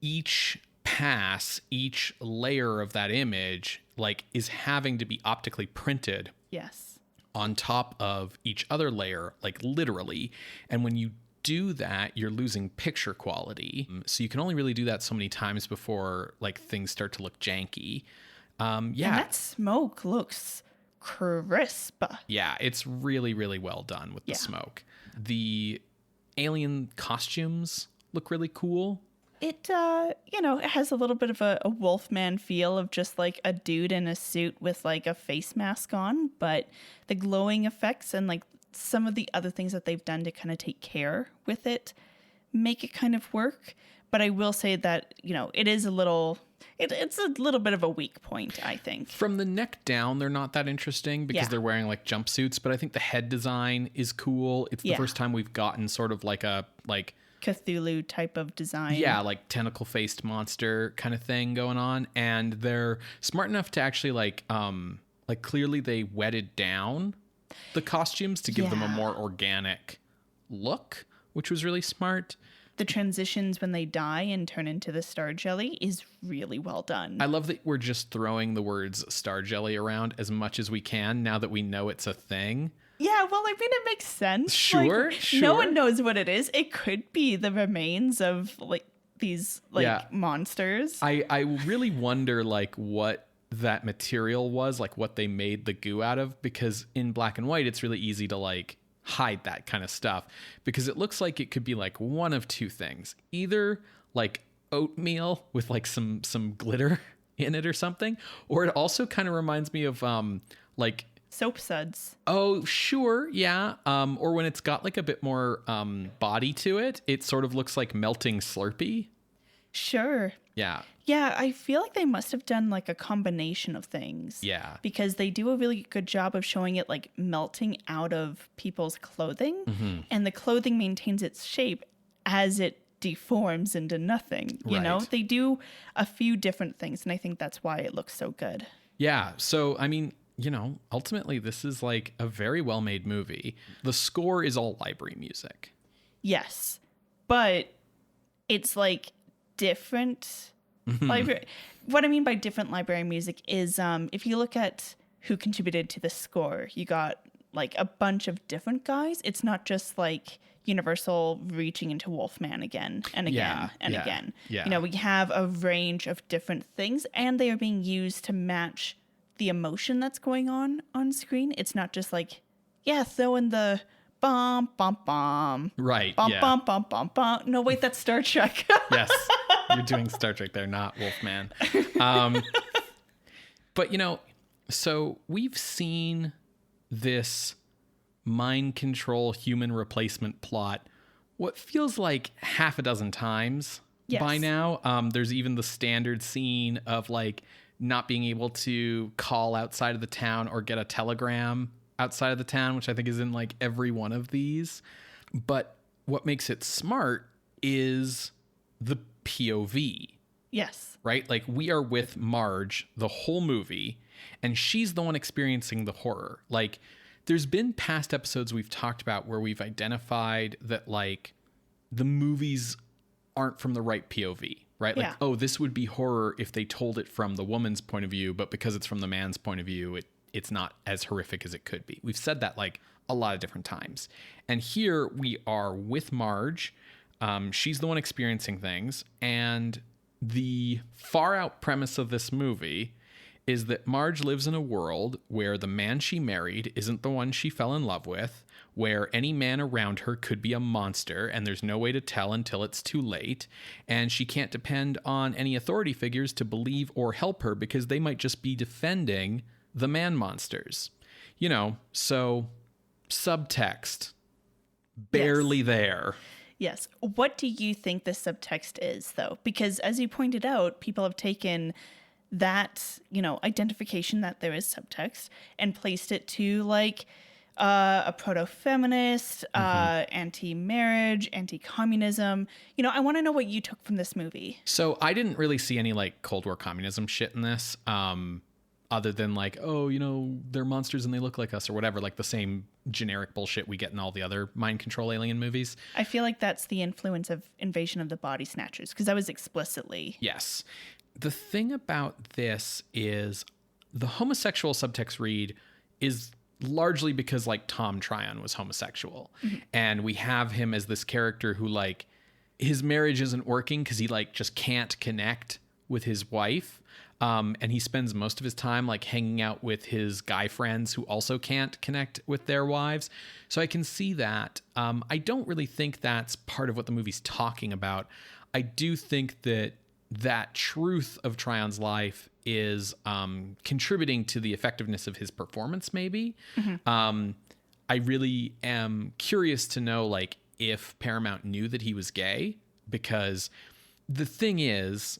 each pass, each layer of that image, like, is having to be optically printed.
Yes.
On top of each other layer, like, literally. And when you do that, you're losing picture quality. So you can only really do that so many times before, like, things start to look janky. Yeah.
And that smoke looks crisp.
Yeah, it's really, really well done with the smoke. The alien costumes look really cool.
It, you know, it has a little bit of a Wolfman feel of just, like, a dude in a suit with, like, a face mask on. But the glowing effects and, like, some of the other things that they've done to kind of take care with it make it kind of work. But I will say that, you know, it is a little... It's a little bit of a weak point, I think.
From the neck down, they're not that interesting because they're wearing, like, jumpsuits. But I think the head design is cool. It's the first time we've gotten sort of like a, like...
Cthulhu type of design.
Yeah, like tentacle-faced monster kind of thing going on. And they're smart enough to actually, like clearly they wetted down the costumes to give them a more organic look, which was really smart.
The transitions when they die and turn into the star jelly is really well done.
I love that we're just throwing the words star jelly around as much as we can now that we know it's a thing.
Yeah, well, I mean, it makes sense.
Sure,
like,
sure.
No one knows what it is. It could be the remains of, like, these, like, monsters.
I really wonder, like, what that material was, like, what they made the goo out of, because in black and white, it's really easy to, like, hide that kind of stuff, because it looks like it could be, like, one of two things. Either, like, oatmeal with, like, some glitter in it or something, or it also kind of reminds me of, like...
Soap suds.
Oh, sure. Yeah. Or when it's got like a bit more body to it, it sort of looks like melting Slurpee.
Sure.
Yeah.
Yeah, I feel like they must have done like a combination of things.
Yeah.
Because they do a really good job of showing it like melting out of people's clothing. And the clothing maintains its shape as it deforms into nothing. You know,
Right.
they do a few different things. And I think that's why it looks so good.
Yeah. So, I mean, you know, ultimately, this is like a very well-made movie. The score is all library music.
Yes. But it's like different library. What I mean by different library music is if you look at who contributed to the score, you got like a bunch of different guys. It's not just like Universal reaching into Wolfman again and again and again.
Yeah.
You know, we have a range of different things and they are being used to match the emotion that's going on screen. It's not just like, yeah, throw in the bum, bum, bum.
Right.
Bum,
Yeah.
bum, bum, bum, bum. No, wait, that's Star Trek.
Yes. You're doing Star Trek there, not Wolfman. But, you know, so we've seen this mind control human replacement plot what feels like half a dozen times by now. There's even the standard scene of like not being able to call outside of the town or get a telegram outside of the town, which I think is in like every one of these. But what makes it smart is the POV.
Yes.
Right? Like we are with Marge the whole movie and she's the one experiencing the horror. Like there's been past episodes we've talked about where we've identified that like the movies aren't from the right POV, right? Like, oh, this would be horror if they told it from the woman's point of view, but because it's from the man's point of view, it's not as horrific as it could be. We've said that like a lot of different times. And here we are with Marge. She's the one experiencing things. And the far out premise of this movie is that Marge lives in a world where the man she married isn't the one she fell in love with, where any man around her could be a monster and there's no way to tell until it's too late, and she can't depend on any authority figures to believe or help her because they might just be defending the man monsters. You know, so subtext, barely there.
Yes. What do you think the subtext is, though? Because as you pointed out, people have taken that, you know, identification that there is subtext and placed it to like a proto-feminist, anti-marriage, anti-communism. You know, I want to know what you took from this movie.
So I didn't really see any like Cold War communism shit in this, other than like, oh, you know, they're monsters and they look like us or whatever, like the same generic bullshit we get in all the other mind control alien movies.
I feel like that's the influence of Invasion of the Body Snatchers, because that was explicitly.
Yes. The thing about this is the homosexual subtext read is largely because like Tom Tryon was homosexual. And we have him as this character who like his marriage isn't working because he like just can't connect with his wife. And he spends most of his time like hanging out with his guy friends who also can't connect with their wives. So I can see that. I don't really think that's part of what the movie's talking about. I do think that truth of Tryon's life is contributing to the effectiveness of his performance, maybe. I really am curious to know like if Paramount knew that he was gay, because the thing is,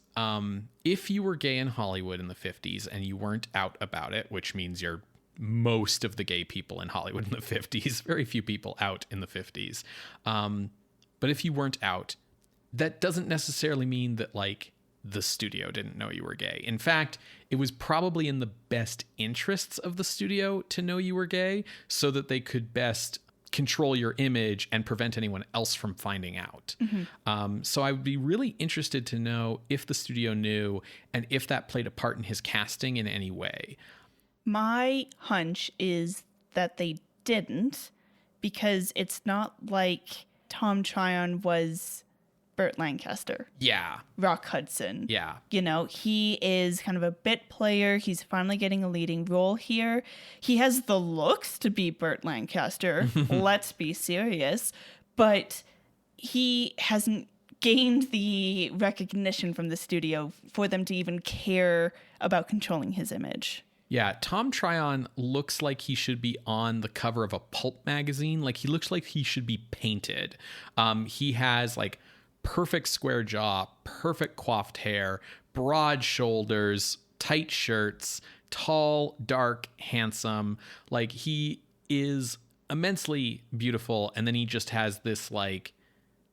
if you were gay in Hollywood in the 50s and you weren't out about it, which means you're most of the gay people in Hollywood in the 50s, very few people out in the 50s. But if you weren't out, that doesn't necessarily mean that like the studio didn't know you were gay. In fact, it was probably in the best interests of the studio to know you were gay so that they could best control your image and prevent anyone else from finding out. So I would be really interested to know if the studio knew and if that played a part in his casting in any way.
My hunch is that they didn't, because it's not like Tom Tryon was Burt Lancaster.
Yeah.
Rock Hudson.
Yeah.
You know, he is kind of a bit player. He's finally getting a leading role here. He has the looks to be Burt Lancaster. Let's be serious. But he hasn't gained the recognition from the studio for them to even care about controlling his image.
Yeah, Tom Tryon looks like he should be on the cover of a pulp magazine. Like he looks like he should be painted. He has like perfect square jaw, perfect coiffed hair, broad shoulders, tight shirts, tall, dark, handsome. Like, he is immensely beautiful. And then he just has this like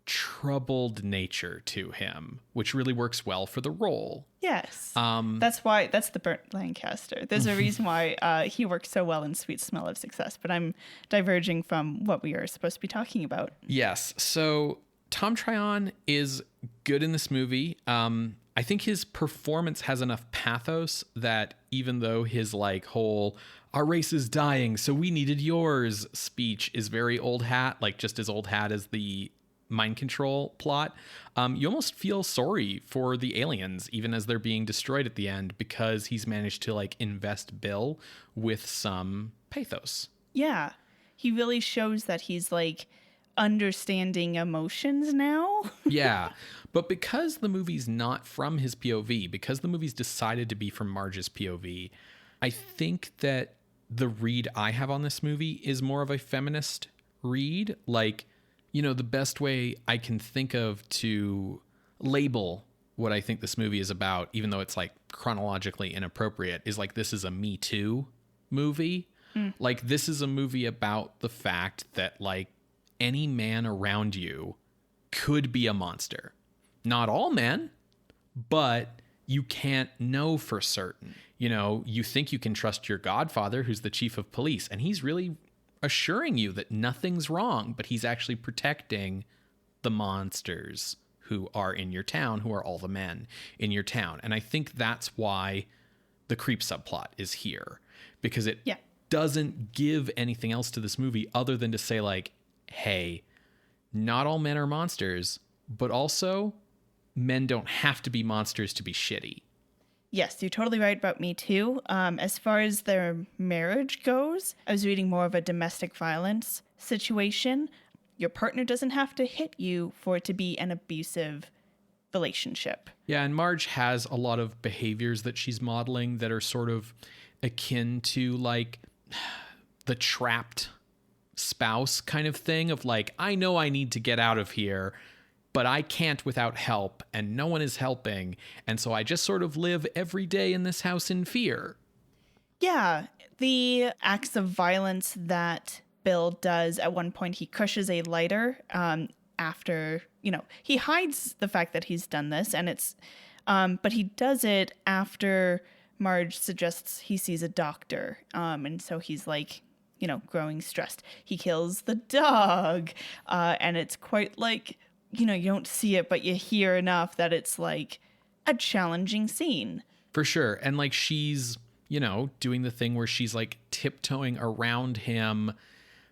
troubled nature to him, which really works well for the role.
Yes. That's the Burt Lancaster. There's a reason why he works so well in Sweet Smell of Success, but I'm diverging from what we are supposed to be talking about.
Yes. So Tom Tryon is good in this movie. I think his performance has enough pathos that even though his like whole "our race is dying, so we needed yours" speech is very old hat, like just as old hat as the mind control plot, you almost feel sorry for the aliens even as they're being destroyed at the end, because he's managed to like invest Bill with some pathos.
Yeah, he really shows that he's like understanding emotions now.
Yeah, but because the movie's not from his POV, because the movie's decided to be from Marge's POV, I think that the read I have on this movie is more of a feminist read. Like, you know, the best way I can think of to label what I think this movie is about, even though it's like chronologically inappropriate, is like, this is a Me Too movie. Like, this is a movie about the fact that like any man around you could be a monster. Not all men, but you can't know for certain. You know, you think you can trust your godfather, who's the chief of police, and he's really assuring you that nothing's wrong, but he's actually protecting the monsters who are in your town, who are all the men in your town. And I think that's why the creep subplot is here, because it doesn't give anything else to this movie other than to say like, hey, not all men are monsters, but also men don't have to be monsters to be shitty.
Yes, you're totally right about Me Too. As far as their marriage goes, I was reading more of a domestic violence situation. Your partner doesn't have to hit you for it to be an abusive relationship.
Yeah, and Marge has a lot of behaviors that she's modeling that are sort of akin to like the trapped spouse kind of thing of like, I know I need to get out of here, but I can't without help, and no one is helping. And so I just sort of live every day in this house in fear.
Yeah, the acts of violence that Bill does, at one point he crushes a lighter after, you know, he hides the fact that he's done this, and it's, but he does it after Marge suggests he sees a doctor. And so he's like, you know, growing stressed. He kills the dog, and it's quite like, you know, you don't see it, but you hear enough that it's like a challenging scene.
For sure. And like, she's, you know, doing the thing where she's like tiptoeing around him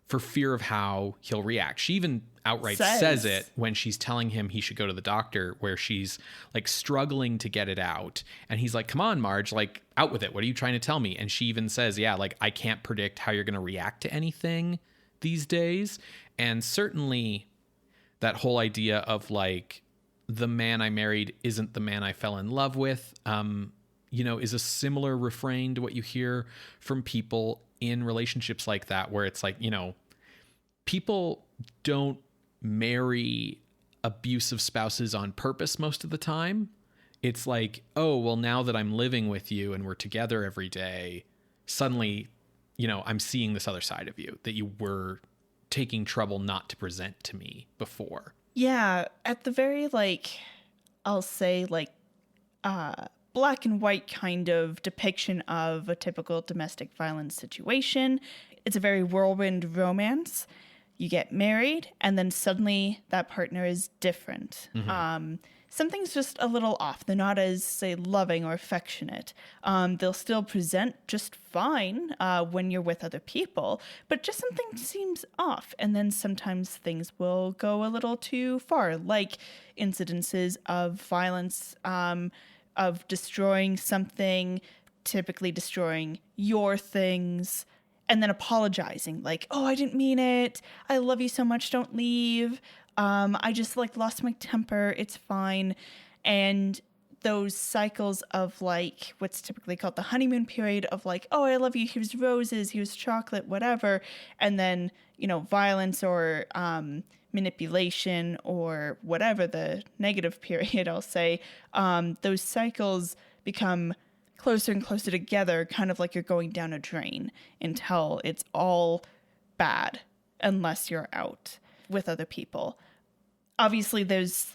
for fear of how he'll react. She even outright says it when she's telling him he should go to the doctor, where she's like struggling to get it out. And he's like, come on, Marge, like out with it. What are you trying to tell me? And she even says, yeah, like, I can't predict how you're going to react to anything these days. And certainly that whole idea of like, the man I married isn't the man I fell in love with, you know, is a similar refrain to what you hear from people in relationships like that, where it's like, you know, people don't marry abusive spouses on purpose most of the time. It's like, oh, well, now that I'm living with you and we're together every day, suddenly, you know, I'm seeing this other side of you that you were taking trouble not to present to me before.
Yeah, at the very, like, I'll say, like, black and white kind of depiction of a typical domestic violence situation. It's a very whirlwind romance. You get married, and then suddenly that partner is different. Mm-hmm. Something's just a little off. They're not as, say, loving or affectionate. They'll still present just fine when you're with other people, but just something seems off. And then sometimes things will go a little too far, like incidences of violence, of destroying something, typically destroying your things, and then apologizing, like, oh, I didn't mean it. I love you so much. Don't leave. I just like lost my temper. It's fine. And those cycles of like what's typically called the honeymoon period of like, oh, I love you. Here's roses. Here's chocolate, whatever. And then, you know, violence or manipulation or whatever the negative period, I'll say, those cycles become closer and closer together, kind of like you're going down a drain until it's all bad unless you're out with other people. Obviously, there's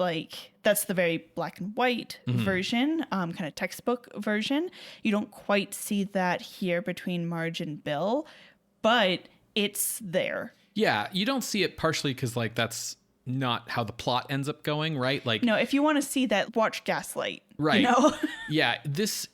that's the very black and white version, kind of textbook version. You don't quite see that here between Marge and Bill, but it's there.
Yeah, you don't see it partially because that's not how the plot ends up going, right?
No, if you want to see that, watch Gaslight.
Right.
You know?
Yeah, this,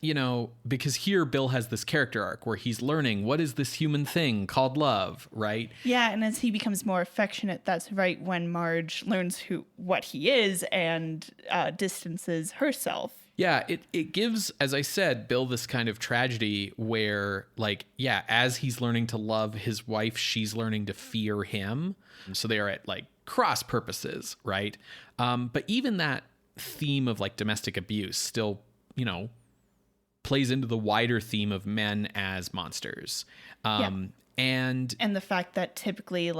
because here Bill has this character arc where he's learning what is this human thing called love, right?
Yeah, and as he becomes more affectionate, that's right when Marge learns what he is and distances herself.
Yeah, it gives, as I said, Bill this kind of tragedy where, as he's learning to love his wife, she's learning to fear him. So they are at, cross purposes, right? But even that theme of, domestic abuse still, plays into the wider theme of men as monsters. And
the fact that typically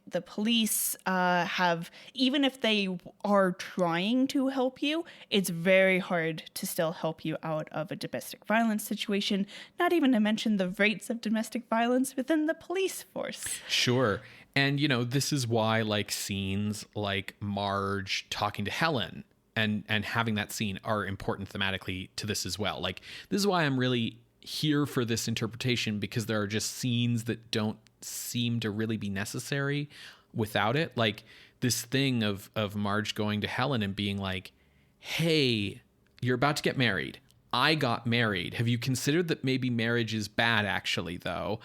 the police have, even if they are trying to help you, it's very hard to still help you out of a domestic violence situation, not even to mention the rates of domestic violence within the police force.
Sure. And, this is why scenes like Marge talking to Helen and having that scene are important thematically to this as well. This is why I'm really here for this interpretation, because there are just scenes that don't seem to really be necessary without it. This thing of Marge going to Helen and being like, hey, you're about to get married. I got married. Have you considered that maybe marriage is bad actually though?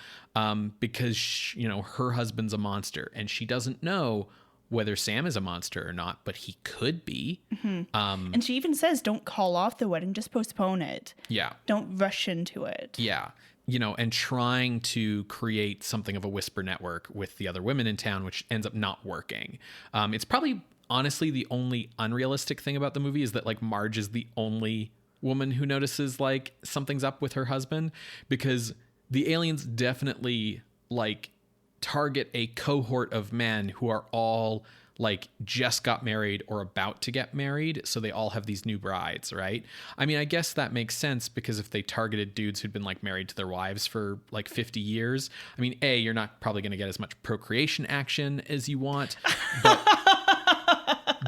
Because her husband's a monster and she doesn't know whether Sam is a monster or not, but he could be. Mm-hmm.
And she even says, don't call off the wedding, just postpone it.
Yeah.
Don't rush into it.
Yeah. And trying to create something of a whisper network with the other women in town, which ends up not working. It's probably honestly the only unrealistic thing about the movie is that Marge is the only woman who notices something's up with her husband, because the aliens definitely target a cohort of men who are all just got married or about to get married. So they all have these new brides, right? I mean, I guess that makes sense, because if they targeted dudes who'd been married to their wives for 50 years, I mean, you're not probably going to get as much procreation action as you want,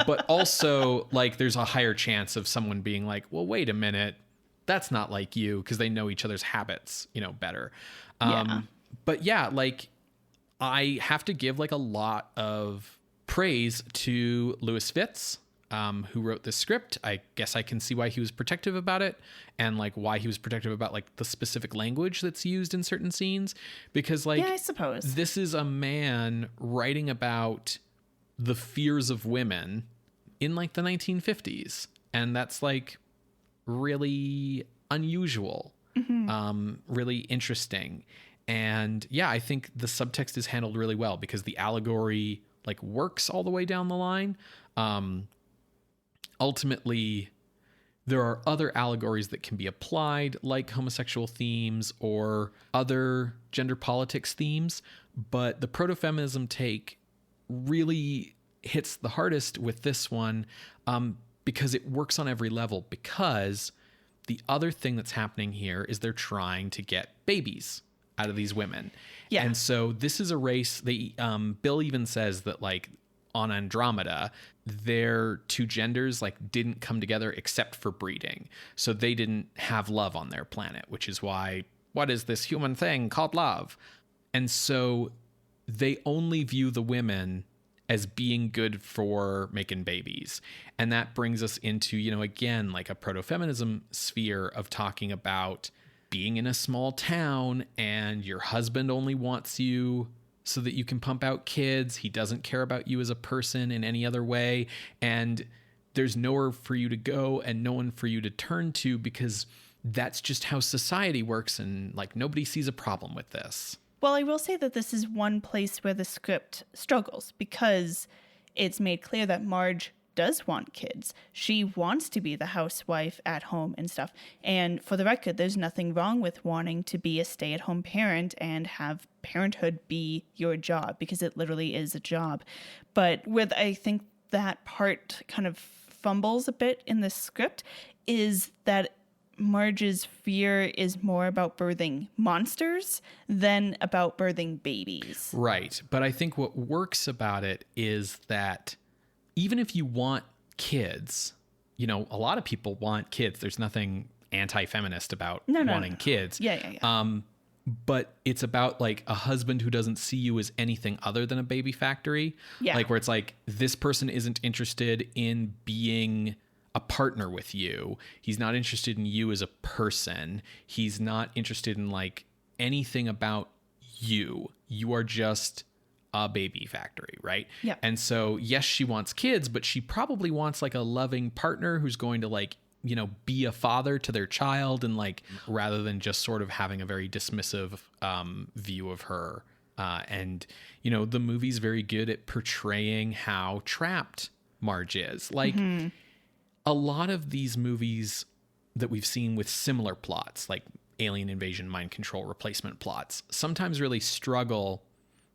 but also there's a higher chance of someone being well, wait a minute, that's not like you, because they know each other's habits, better.
Yeah.
But yeah, I have to give a lot of praise to Louis Fitz, who wrote this script. I guess I can see why he was protective about it, and why he was protective about the specific language that's used in certain scenes, because
yeah, I suppose
this is a man writing about the fears of women in the 1950s, and that's really unusual, really interesting. And yeah, I think the subtext is handled really well, because the allegory works all the way down the line. Ultimately, there are other allegories that can be applied, like homosexual themes or other gender politics themes, but the proto-feminism take really hits the hardest with this one, because it works on every level, because the other thing that's happening here is they're trying to get babies out of these women. Yeah. And so this is a race. Bill even says that on Andromeda, their two genders didn't come together except for breeding. So they didn't have love on their planet, which is why, what is this human thing called love? And so they only view the women as being good for making babies. And that brings us into, again, a proto-feminism sphere of talking about being in a small town and your husband only wants you so that you can pump out kids. He doesn't care about you as a person in any other way. And there's nowhere for you to go and no one for you to turn to, because that's just how society works. And nobody sees a problem with this.
Well, I will say that this is one place where the script struggles, because it's made clear that Marge does want kids. She wants to be the housewife at home and stuff. And for the record, there's nothing wrong with wanting to be a stay-at-home parent and have parenthood be your job, because it literally is a job. But with, I think that part kind of fumbles a bit in the script, is that Marge's fear is more about birthing monsters than about birthing babies.
Right. But I think what works about it is that even if you want kids, you know, a lot of people want kids. There's nothing anti-feminist about wanting kids.
Yeah.
But it's about like a husband who doesn't see you as anything other than a baby factory.
Yeah.
Like where it's like, this person isn't interested in being a partner with you. He's not interested in you as a person. He's not interested in like anything about you. You are just a baby factory, right?
Yeah.
And so, yes, she wants kids, but she probably wants like a loving partner who's going to like, you know, be a father to their child, and like, rather than just sort of having a very dismissive view of her. And, you know, the movie's very good at portraying how trapped Marge is. Like, a lot of these movies that we've seen with similar plots, like alien invasion, mind control, replacement plots, sometimes really struggle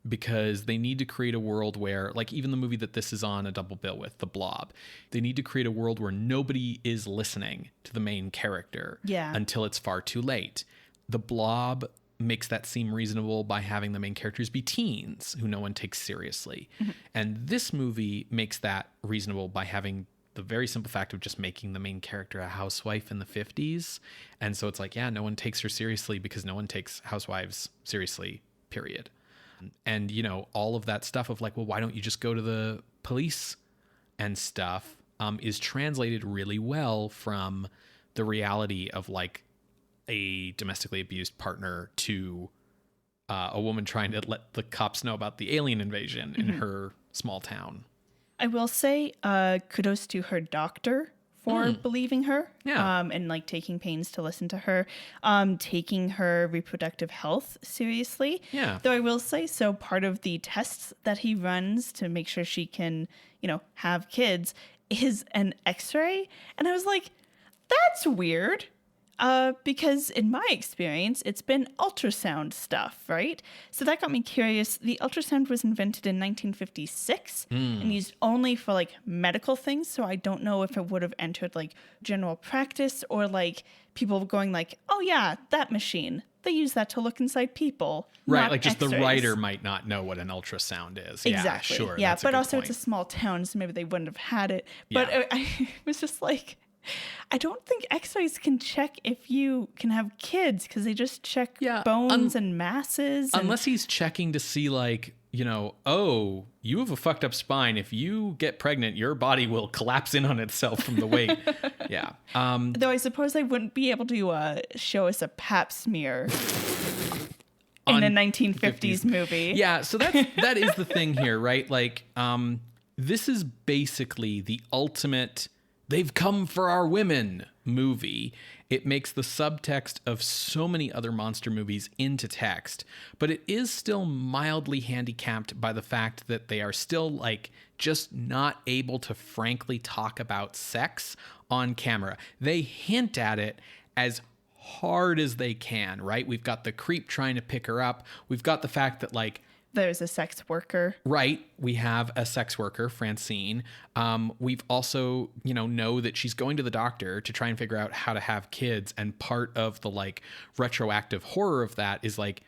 because they need to create a world where, like even the movie that this is on a double bill with, The Blob, they need to create a world where nobody is listening to the main character until it's far too late. The Blob makes that seem reasonable by having the main characters be teens who no one takes seriously. And this movie makes that reasonable by having the very simple fact of just making the main character a housewife in the 50s. And so it's like, yeah, no one takes her seriously because no one takes housewives seriously, period. And, you know, all of that stuff of like, well, why don't you just go to the police and stuff is translated really well from the reality of like a domestically abused partner to a woman trying to let the cops know about the alien invasion in her small town.
I will say kudos to her doctor for believing her and like taking pains to listen to her, taking her reproductive health seriously.
Yeah.
Though I will say, so part of the tests that he runs to make sure she can, you know, have kids is an x-ray. And I was like, that's weird. Because in my experience, it's been ultrasound stuff, right? So that got me curious. The ultrasound was invented in 1956 and used only for like medical things. So I don't know if it would have entered like general practice or like people going like, oh yeah, that machine. They use that to look inside people.
Right, like just
X-rays.
the writer might not know what an ultrasound is.
Exactly.
Yeah, sure.
Yeah, but also
point.
it's a small town, so maybe they wouldn't have had it. But I was just like, I don't think x-rays can check if you can have kids because they just check bones and masses.
Unless he's checking to see like, you know, oh, you have a fucked up spine. If you get pregnant, your body will collapse in on itself from the weight. Yeah.
Though I suppose they wouldn't be able to show us a pap smear in a 1950s movie.
Yeah, so that is the thing here, right? Like, this is basically the ultimate "they've come for our women" movie. It makes the subtext of so many other monster movies into text, but it is still mildly handicapped by the fact that they are still like just not able to frankly talk about sex on camera. They hint at it as hard as they can, right? We've got the creep trying to pick her up. We've got the fact that like
there's a sex worker.
Right. We have a sex worker, Francine. We've also, know that she's going to the doctor to try and figure out how to have kids. And part of the like retroactive horror of that is like,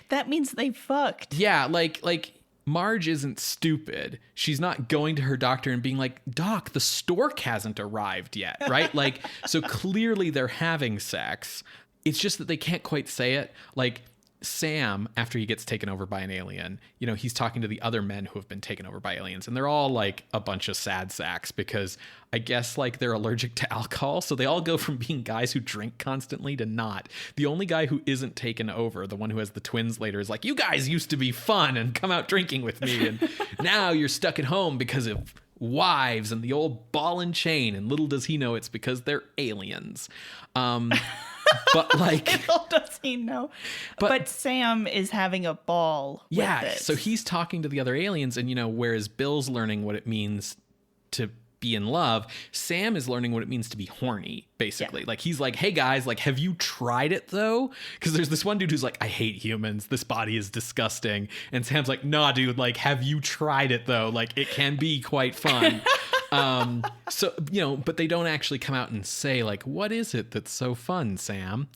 that means they fucked.
Yeah. Like Marge isn't stupid. She's not going to her doctor and being like, "Doc, the stork hasn't arrived yet." Right. Like, so clearly they're having sex. It's just that they can't quite say it. Like, Sam, after he gets taken over by an alien, he's talking to the other men who have been taken over by aliens, and they're all like a bunch of sad sacks because I guess like they're allergic to alcohol. So they all go from being guys who drink constantly to not. The only guy who isn't taken over, the one who has the twins later, is like, "You guys used to be fun and come out drinking with me. And now you're stuck at home because of wives and the old ball and chain." And little does he know it's because they're aliens. But like,
little does he know. But Sam is having a ball.
Yeah.
With it.
So he's talking to the other aliens, and whereas Bill's learning what it means to be in love. Sam is learning what it means to be horny, basically.
Yeah.
Like, he's like, hey guys, like, have you tried it though? Because there's this one dude who's like, I hate humans. This body is disgusting. And Sam's like, nah, dude, like, have you tried it though? Like, it can be quite fun. So, you know, but they don't actually come out and say, like, what is it that's so fun, Sam?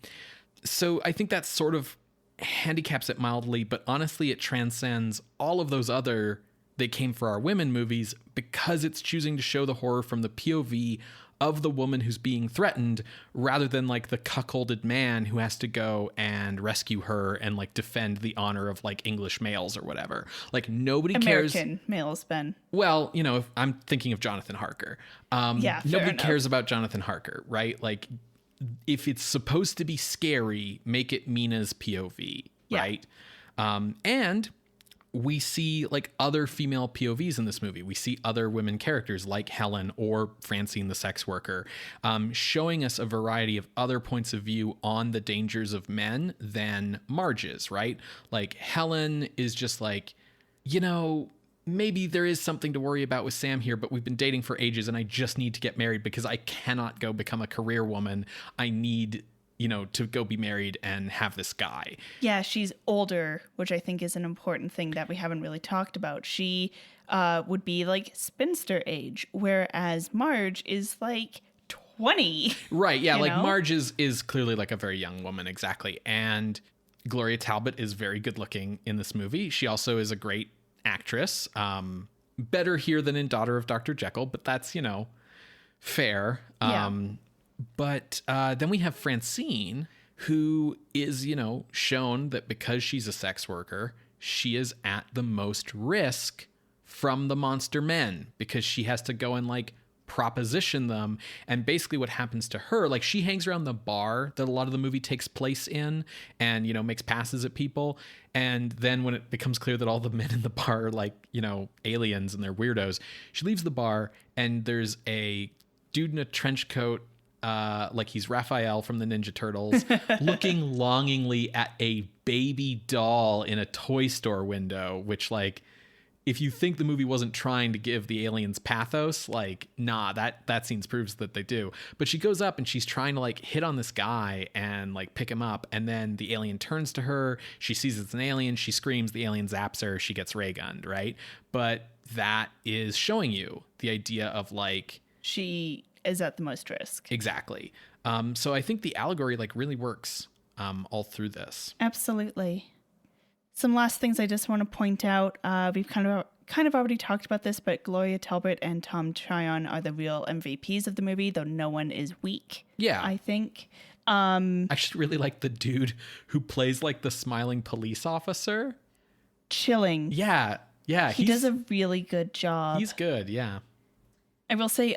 So I think that sort of handicaps it mildly, but honestly, it transcends all of those other They Came for Our Women movies because it's choosing to show the horror from the POV of the woman who's being threatened rather than like the cuckolded man who has to go and rescue her and like defend the honor of like English males or whatever. Like nobody cares.
American males, Ben.
Well, you know, if I'm thinking of Jonathan Harker. Nobody cares about Jonathan Harker, right? Like if it's supposed to be scary, make it Mina's POV, right? And we see like other female POVs in this movie. We see other women characters like Helen or Francine, the sex worker, showing us a variety of other points of view on the dangers of men than Marge's, right? Like Helen is just like, you know, maybe there is something to worry about with Sam here, but we've been dating for ages and I just need to get married because I cannot go become a career woman. I need, you know, to go be married and have this guy.
Yeah, she's older, which I think is an important thing that we haven't really talked about. She would be like spinster age, whereas Marge is like 20.
Right, yeah, like
know?
Marge is clearly like a very young woman, exactly. And Gloria Talbott is very good looking in this movie. She also is a great actress. Better here than in Daughter of Dr. Jekyll, but that's, you know, fair. But then we have Francine, who is, you know, shown that because she's a sex worker, she is at the most risk from the monster men because she has to go and like proposition them. And basically what happens to her, like she hangs around the bar that a lot of the movie takes place in and, you know, makes passes at people. And then when it becomes clear that all the men in the bar are like, you know, aliens and they're weirdos, she leaves the bar and there's a dude in a trench coat, like he's Raphael from the Ninja Turtles, looking longingly at a baby doll in a toy store window, which like, if you think the movie wasn't trying to give the aliens pathos, like, nah, that scene proves that they do. But she goes up and she's trying to like hit on this guy and like pick him up. And then the alien turns to her. She sees it's an alien. She screams. The alien zaps her. She gets ray gunned, right? But that is showing you the idea of like,
She is at the most risk.
Exactly. So I think the allegory like really works all through this.
Absolutely. Some last things I just want to point out. We've kind of already talked about this, but Gloria Talbott and Tom Tryon are the real MVPs of the movie, though no one is weak.
Yeah.
I think.
I actually really like the dude who plays like the smiling police officer.
Chilling.
Yeah. Yeah.
He does a really good job.
He's good. Yeah.
I will say,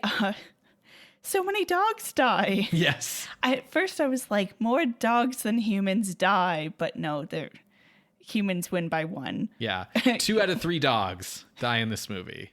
so many dogs die.
Yes.
At first I was like, more dogs than humans die, but no, humans win by one.
Yeah. 2 out of 3 dogs die in this movie.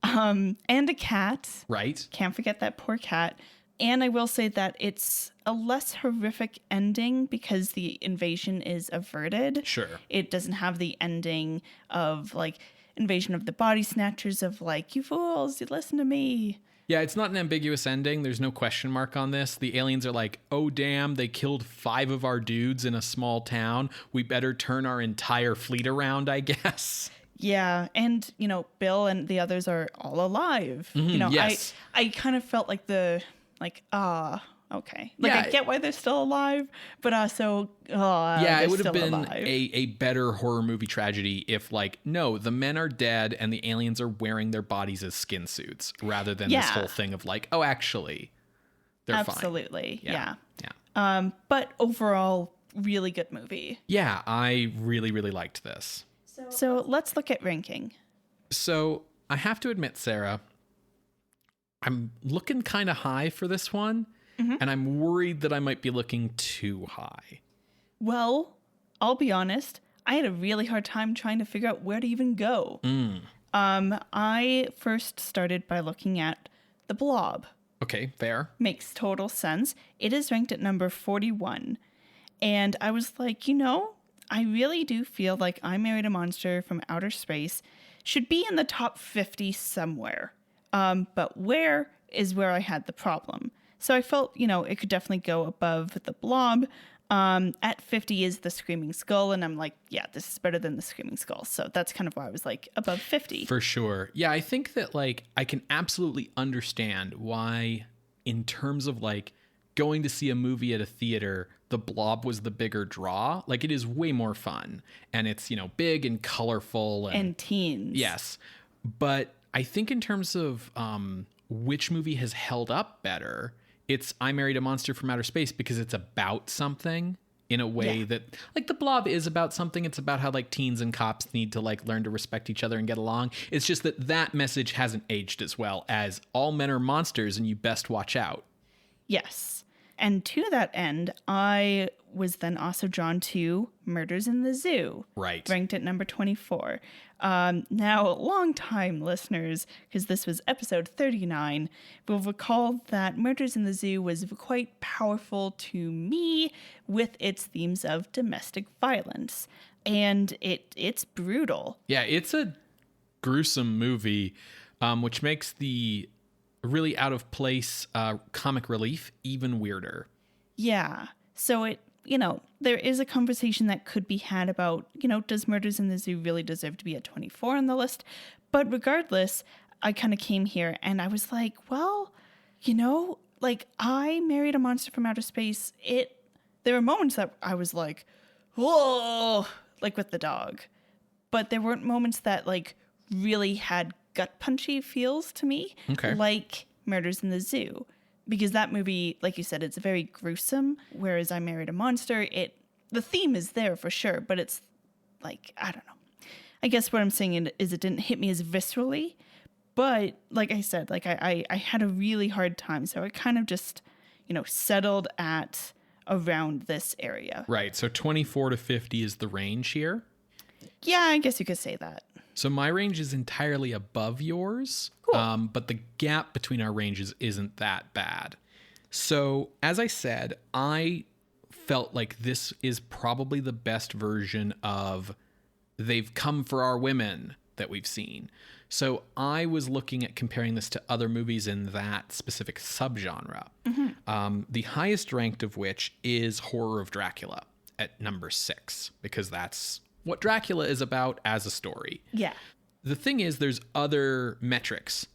And a cat.
Right.
Can't forget that poor cat. And I will say that it's a less horrific ending because the invasion is averted.
Sure.
It doesn't have the ending of like invasion of the body snatchers of like, you fools, you listen to me.
Yeah, it's not an ambiguous ending. There's no question mark on this. The aliens are like, oh, damn, they killed 5 of our dudes in a small town. We better turn our entire fleet around, I guess.
Yeah, and, you know, Bill and the others are all alive. You know,
yes.
I kind of felt like okay. Like,
Yeah,
I get why they're still alive, but also,
yeah, it would have been
alive.
a better horror movie tragedy if, like, no, the men are dead and the aliens are wearing their bodies as skin suits rather than this whole thing of like, oh, actually, they're fine.
Absolutely, yeah.
Yeah.
But overall, really good movie.
Yeah, I really, really liked this.
So let's look at ranking.
So I have to admit, Sarah, I'm looking kind of high for this one. And I'm worried that I might be looking too high.
Well, I'll be honest. I had a really hard time trying to figure out where to even go. I first started by looking at The Blob.
Okay, fair.
Makes total sense. It is ranked at number 41. And I was like, you know, I really do feel like I Married a Monster from Outer Space should be in the top 50 somewhere. But where is where I had the problem. So I felt, it could definitely go above the Blob. At 50 is the Screaming Skull, and I'm like, yeah, this is better than the Screaming Skull. So that's kind of why I was like above 50.
For sure. Yeah, I think that like I can absolutely understand why, in terms of like going to see a movie at a theater, the Blob was the bigger draw. Like, it is way more fun, and it's, big and colorful
and teens.
Yes. But I think in terms of which movie has held up better, it's I Married a Monster from Outer Space, because it's about something in a way that, like, the Blob is about something. It's about how like teens and cops need to like learn to respect each other and get along. It's just that message hasn't aged as well as all men are monsters and you best watch out.
Yes. And to that end, I was then also drawn to Murders in the Zoo.
Right.
Ranked at number 24. Now, long-time listeners, because this was episode 39, will recall that Murders in the Zoo was quite powerful to me with its themes of domestic violence. And it's brutal.
Yeah, it's a gruesome movie, which makes the really out of place comic relief even weirder.
Yeah. So there is a conversation that could be had about, does Murders in the Zoo really deserve to be at 24 on the list? But regardless, I kind of came here and I was like, well, like I Married a Monster from Outer Space. There were moments that I was like, whoa, like with the dog. But there weren't moments that like really had gut punchy feels to me, like Murders in the Zoo, because that movie, like you said, it's very gruesome, whereas I Married a Monster, the theme is there for sure, but it's like, I don't know. I guess what I'm saying is it didn't hit me as viscerally, but like I said, like I had a really hard time, so I kind of just, settled at around this area.
Right, so 24 to 50 is the range here?
Yeah, I guess you could say that.
So my range is entirely above yours,
cool.
But the gap between our ranges isn't that bad. So as I said, I felt like this is probably the best version of They've Come for Our Women that we've seen. So I was looking at comparing this to other movies in that specific subgenre. Mm-hmm. The highest ranked of which is Horror of Dracula at number 6, because that's what Dracula is about as a story.
Yeah.
The thing is, there's other metrics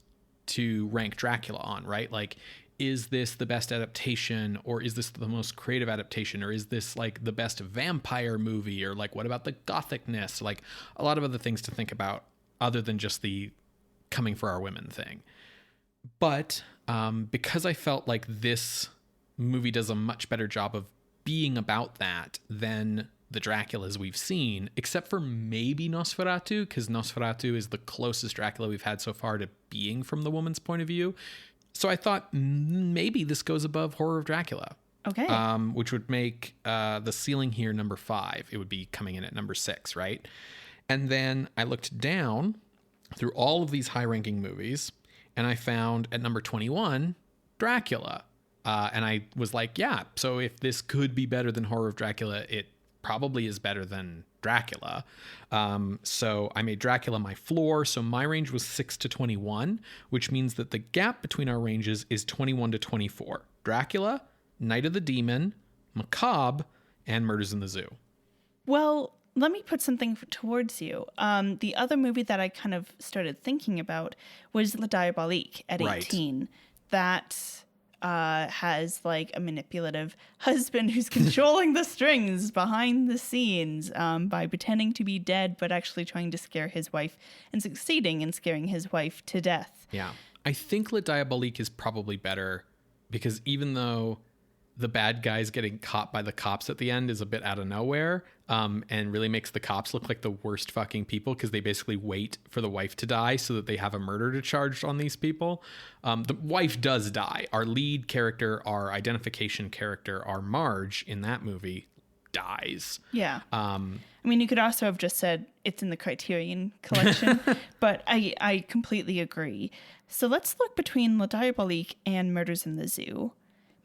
to rank Dracula on, right? Like, is this the best adaptation, or is this the most creative adaptation, or is this like the best vampire movie, or like what about the gothicness? Like a lot of other things to think about other than just the Coming for Our Women thing. But because I felt like this movie does a much better job of being about that than the Draculas we've seen, except for maybe Nosferatu, because Nosferatu is the closest Dracula we've had so far to being from the woman's point of view. So I thought maybe this goes above Horror of Dracula.
Okay.
Which would make the ceiling here number 5. It would be coming in at number 6, right? And then I looked down through all of these high-ranking movies, and I found at number 21, Dracula. And I was like, yeah, so if this could be better than Horror of Dracula, it probably is better than Dracula. So I made Dracula my floor. So my range was 6 to 21, which means that the gap between our ranges is 21 to 24. Dracula, Night of the Demon, Macabre, and Murders in the Zoo.
Well, let me put something towards you. The other movie that I kind of started thinking about was La Diabolique at 18. Right. That has like a manipulative husband who's controlling the strings behind the scenes by pretending to be dead, but actually trying to scare his wife and succeeding in scaring his wife to death.
Yeah. I think La Diabolique is probably better because even though the bad guys getting caught by the cops at the end is a bit out of nowhere and really makes the cops look like the worst fucking people because they basically wait for the wife to die so that they have a murder to charge on these people. The wife does die. Our lead character, our identification character, our Marge in that movie dies.
Yeah. I mean, you could also have just said it's in the Criterion collection, but I completely agree. So let's look between La Diabolique and Murders in the Zoo.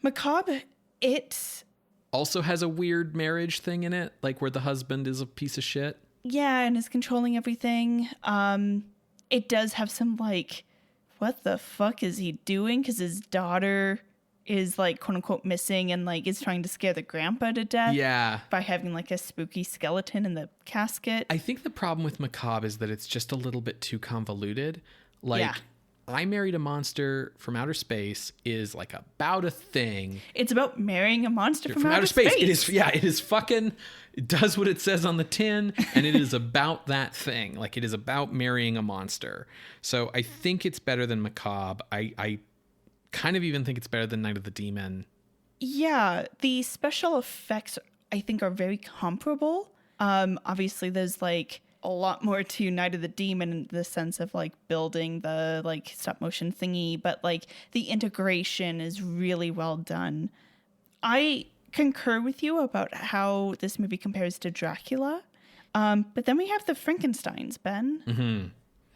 Macabre, it
also has a weird marriage thing in it, like where the husband is a piece of shit.
Yeah, and is controlling everything. It does have some like what the fuck is he doing? Because his daughter is like quote unquote missing and like is trying to scare the grandpa to death.
Yeah.
By having like a spooky skeleton in the casket.
I think the problem with Macabre is that it's just a little bit too convoluted. Like,
Yeah.
I Married a Monster from Outer Space is like about a thing.
It's about marrying a monster from outer
space.
space.
It is fucking, it does what it says on the tin, and it is about that thing. Like, it is about marrying a monster. So I think it's better than Macabre. I kind of even think it's better than Night of the Demon.
Yeah, the special effects I think are very comparable. Obviously there's like a lot more to Night of the Demon in the sense of like building the like stop motion thingy, but like the integration is really well done. I concur with you about how this movie compares to Dracula. But then we have the Frankensteins, Ben.
Mm-hmm.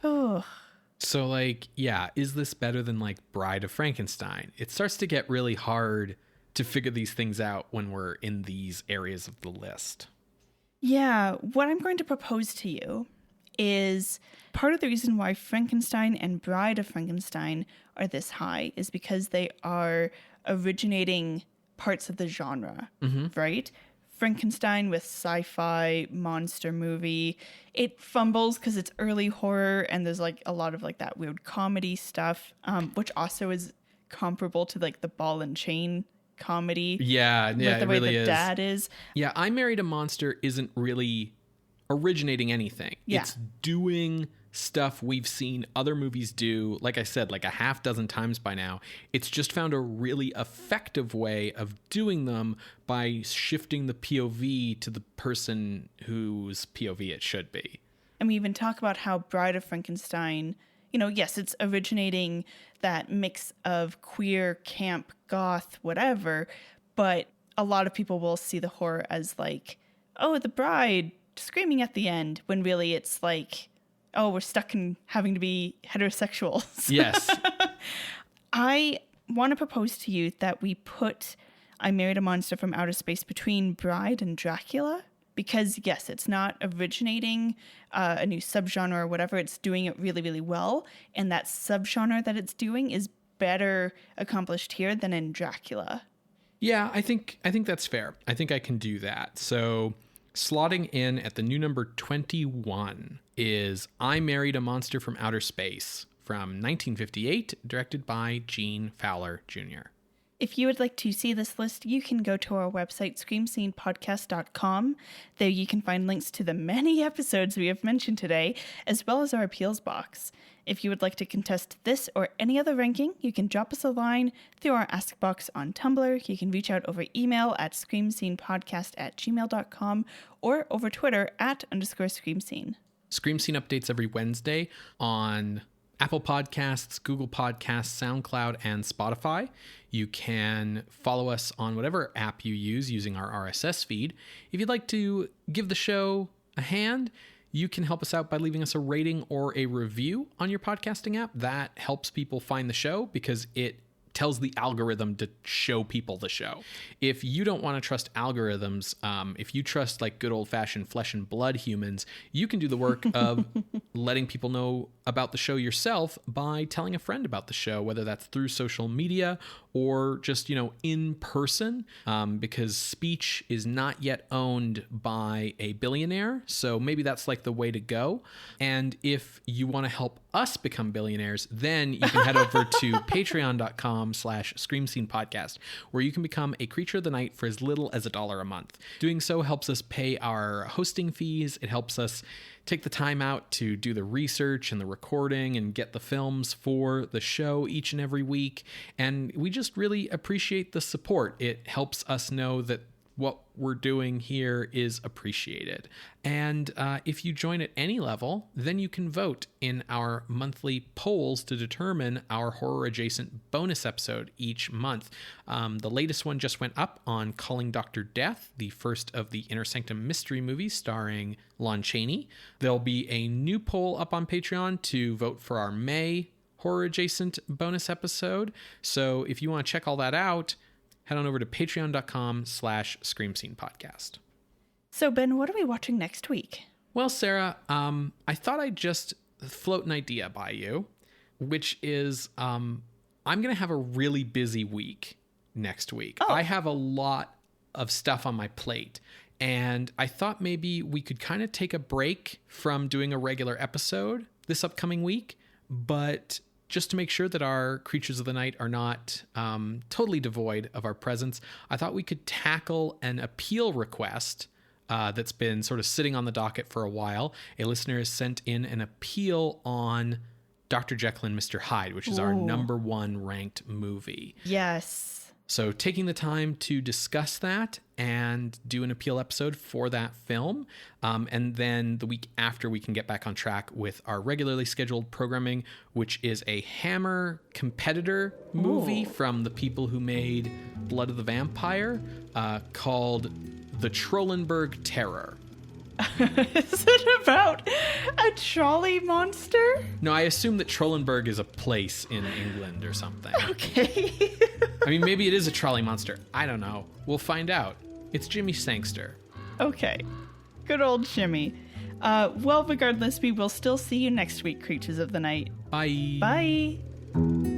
Oh.
So like, yeah, is this better than like Bride of Frankenstein? It starts to get really hard to figure these things out when we're in these areas of the list.
Yeah, what I'm going to propose to you is part of the reason why Frankenstein and Bride of Frankenstein are this high is because they are originating parts of the genre, right? Frankenstein with sci-fi monster movie, it fumbles because it's early horror and there's like a lot of like that weird comedy stuff, which also is comparable to like the ball and chain comedy.
Yeah,
with the
it
way
really
the
is.
dad is.
Yeah, I Married a Monster isn't really originating anything.
Yeah.
It's doing stuff we've seen other movies do, like I said, like a half dozen times by now. It's just found a really effective way of doing them by shifting the POV to the person whose POV it should be.
And we even talk about how Bride of Frankenstein, you know, yes, it's originating that mix of queer, camp, goth, whatever, but a lot of people will see the horror as like, oh, the bride screaming at the end, when really it's like, oh, we're stuck in having to be heterosexuals.
Yes.
I want to propose to you that we put I Married a Monster from Outer Space between Bride and Dracula. Because, yes, it's not originating a new subgenre or whatever. It's doing it really, really well. And that subgenre that it's doing is better accomplished here than in Dracula.
Yeah, I think that's fair. I think I can do that. So slotting in at the new number 21 is I Married a Monster from Outer Space from 1958, directed by Gene Fowler Jr.
If you would like to see this list, you can go to our website, screamscenepodcast.com. There you can find links to the many episodes we have mentioned today, as well as our appeals box. If you would like to contest this or any other ranking, you can drop us a line through our Ask box on Tumblr. You can reach out over email at screamscenepodcast@gmail.com or over Twitter @_screamscene.
Scream Scene updates every Wednesday on Apple Podcasts, Google Podcasts, SoundCloud, and Spotify. You can follow us on whatever app you use using our RSS feed. If you'd like to give the show a hand, you can help us out by leaving us a rating or a review on your podcasting app. That helps people find the show because it tells the algorithm to show people the show. If you don't want to trust algorithms, if you trust like good old-fashioned flesh and blood humans, you can do the work of letting people know about the show yourself by telling a friend about the show, whether that's through social media or just, in person, because speech is not yet owned by a billionaire. So maybe that's like the way to go. And if you want to help us become billionaires, then you can head over to patreon.com/screamscenepodcast, where you can become a creature of the night for as little as $1 a month. Doing so helps us pay our hosting fees. It helps us take the time out to do the research and the recording and get the films for the show each and every week. And we just really appreciate the support. It helps us know that what we're doing here is appreciated. And if you join at any level, then you can vote in our monthly polls to determine our horror adjacent bonus episode each month. The latest one just went up on Calling Dr. Death, the first of the Inner Sanctum mystery movies starring Lon Chaney. There'll be a new poll up on Patreon to vote for our May horror adjacent bonus episode. So if you want to check all that out, head on over to patreon.com/screamscenepodcast.
So, Ben, what are we watching next week?
Well, Sarah, I thought I'd just float an idea by you. which is I'm going to have a really busy week next week.
Oh.
I have a lot of stuff on my plate. And I thought maybe we could kind of take a break from doing a regular episode this upcoming week, but just to make sure that our creatures of the night are not totally devoid of our presence, I thought we could tackle an appeal request that's been sort of sitting on the docket for a while. A listener has sent in an appeal on Dr. Jekyll and Mr. Hyde, which is our #1 ranked movie.
Yes.
So taking the time to discuss that and do an appeal episode for that film. And then the week after, we can get back on track with our regularly scheduled programming, which is a Hammer competitor movie from the people who made Blood of the Vampire, called The Trollenberg Terror.
Is it about a trolley monster?
No, I assume that Trollenberg is a place in England or something.
Okay.
I mean, maybe it is a trolley monster. I don't know. We'll find out. It's Jimmy Sangster.
Okay. Good old Jimmy. Well, regardless, we will still see you next week, Creatures of the Night.
Bye.
Bye.